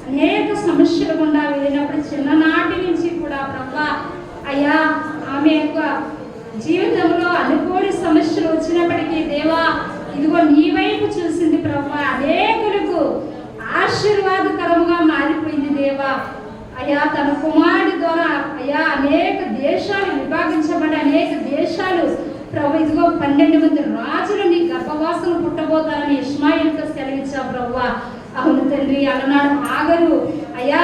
అనేక సమస్యలు గుండా వెళ్ళినప్పుడు చిన్ననాటి నుంచి కూడా ప్రభువా అయ్యా ఆమె యొక్క జీవితంలో అనుకోని సమస్యలు వచ్చినప్పటికీ దేవా ఇదిగో నీ వైపు చూసింది ప్రభువా. అనేకులకు ఆశీర్వాదకరంగా మారిపోయింది దేవా. అయ్యా తన కుమారుడి ద్వారా అయ్యా అనేక దేశాలు విభాగించబడి అనేక దేశాలు ప్రభు ఇదిగో 12 మంది రాజులు నీ గర్భవాసన పుట్టబోతారని ఇష్మాయిల్తో సెలవిచ్చావు ప్రభువా. అవును తండ్రి, అలనాడు హాగరు అయ్యా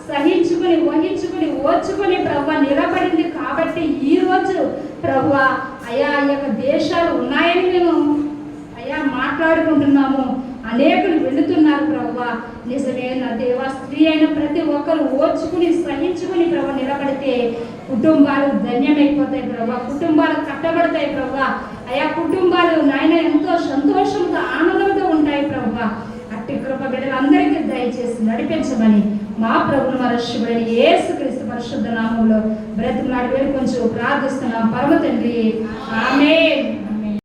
సహించుకుని వహించుకుని ఓర్చుకుని ప్రభువా నిలబడింది కాబట్టి ఈరోజు ప్రభువా అయ్యా ఈ యొక్క దేశాలు ఉన్నాయని మేము అయ్యా మాట్లాడుకుంటున్నాము. అనేకులు వెళుతున్నారు ప్రభువా. నిజమే నా దేవా, స్త్రీ అయిన ప్రతి ఒక్కరు ఓర్చుకుని సహించుకుని ప్రభు నిలబడితే కుటుంబాలు ధన్యమైపోతాయి ప్రభువా. కుటుంబాలు కట్టబడతాయి ప్రభువా. అయా కుటుంబాలు నాయన ఎంతో సంతోషంతో ఆనందంతో ఉంటాయి ప్రభువా. అట్టి కృప బిడ్డలందరికీ దయచేసి నడిపించమని మా ప్రభువును మరశుభుడైన యేసుక్రీస్తు పరిశుద్ధ నామములో బ్రతిమలాడి వేడుకొంచు ప్రార్థిస్తున్నాం పరమ తండ్రి. ఆమేన్.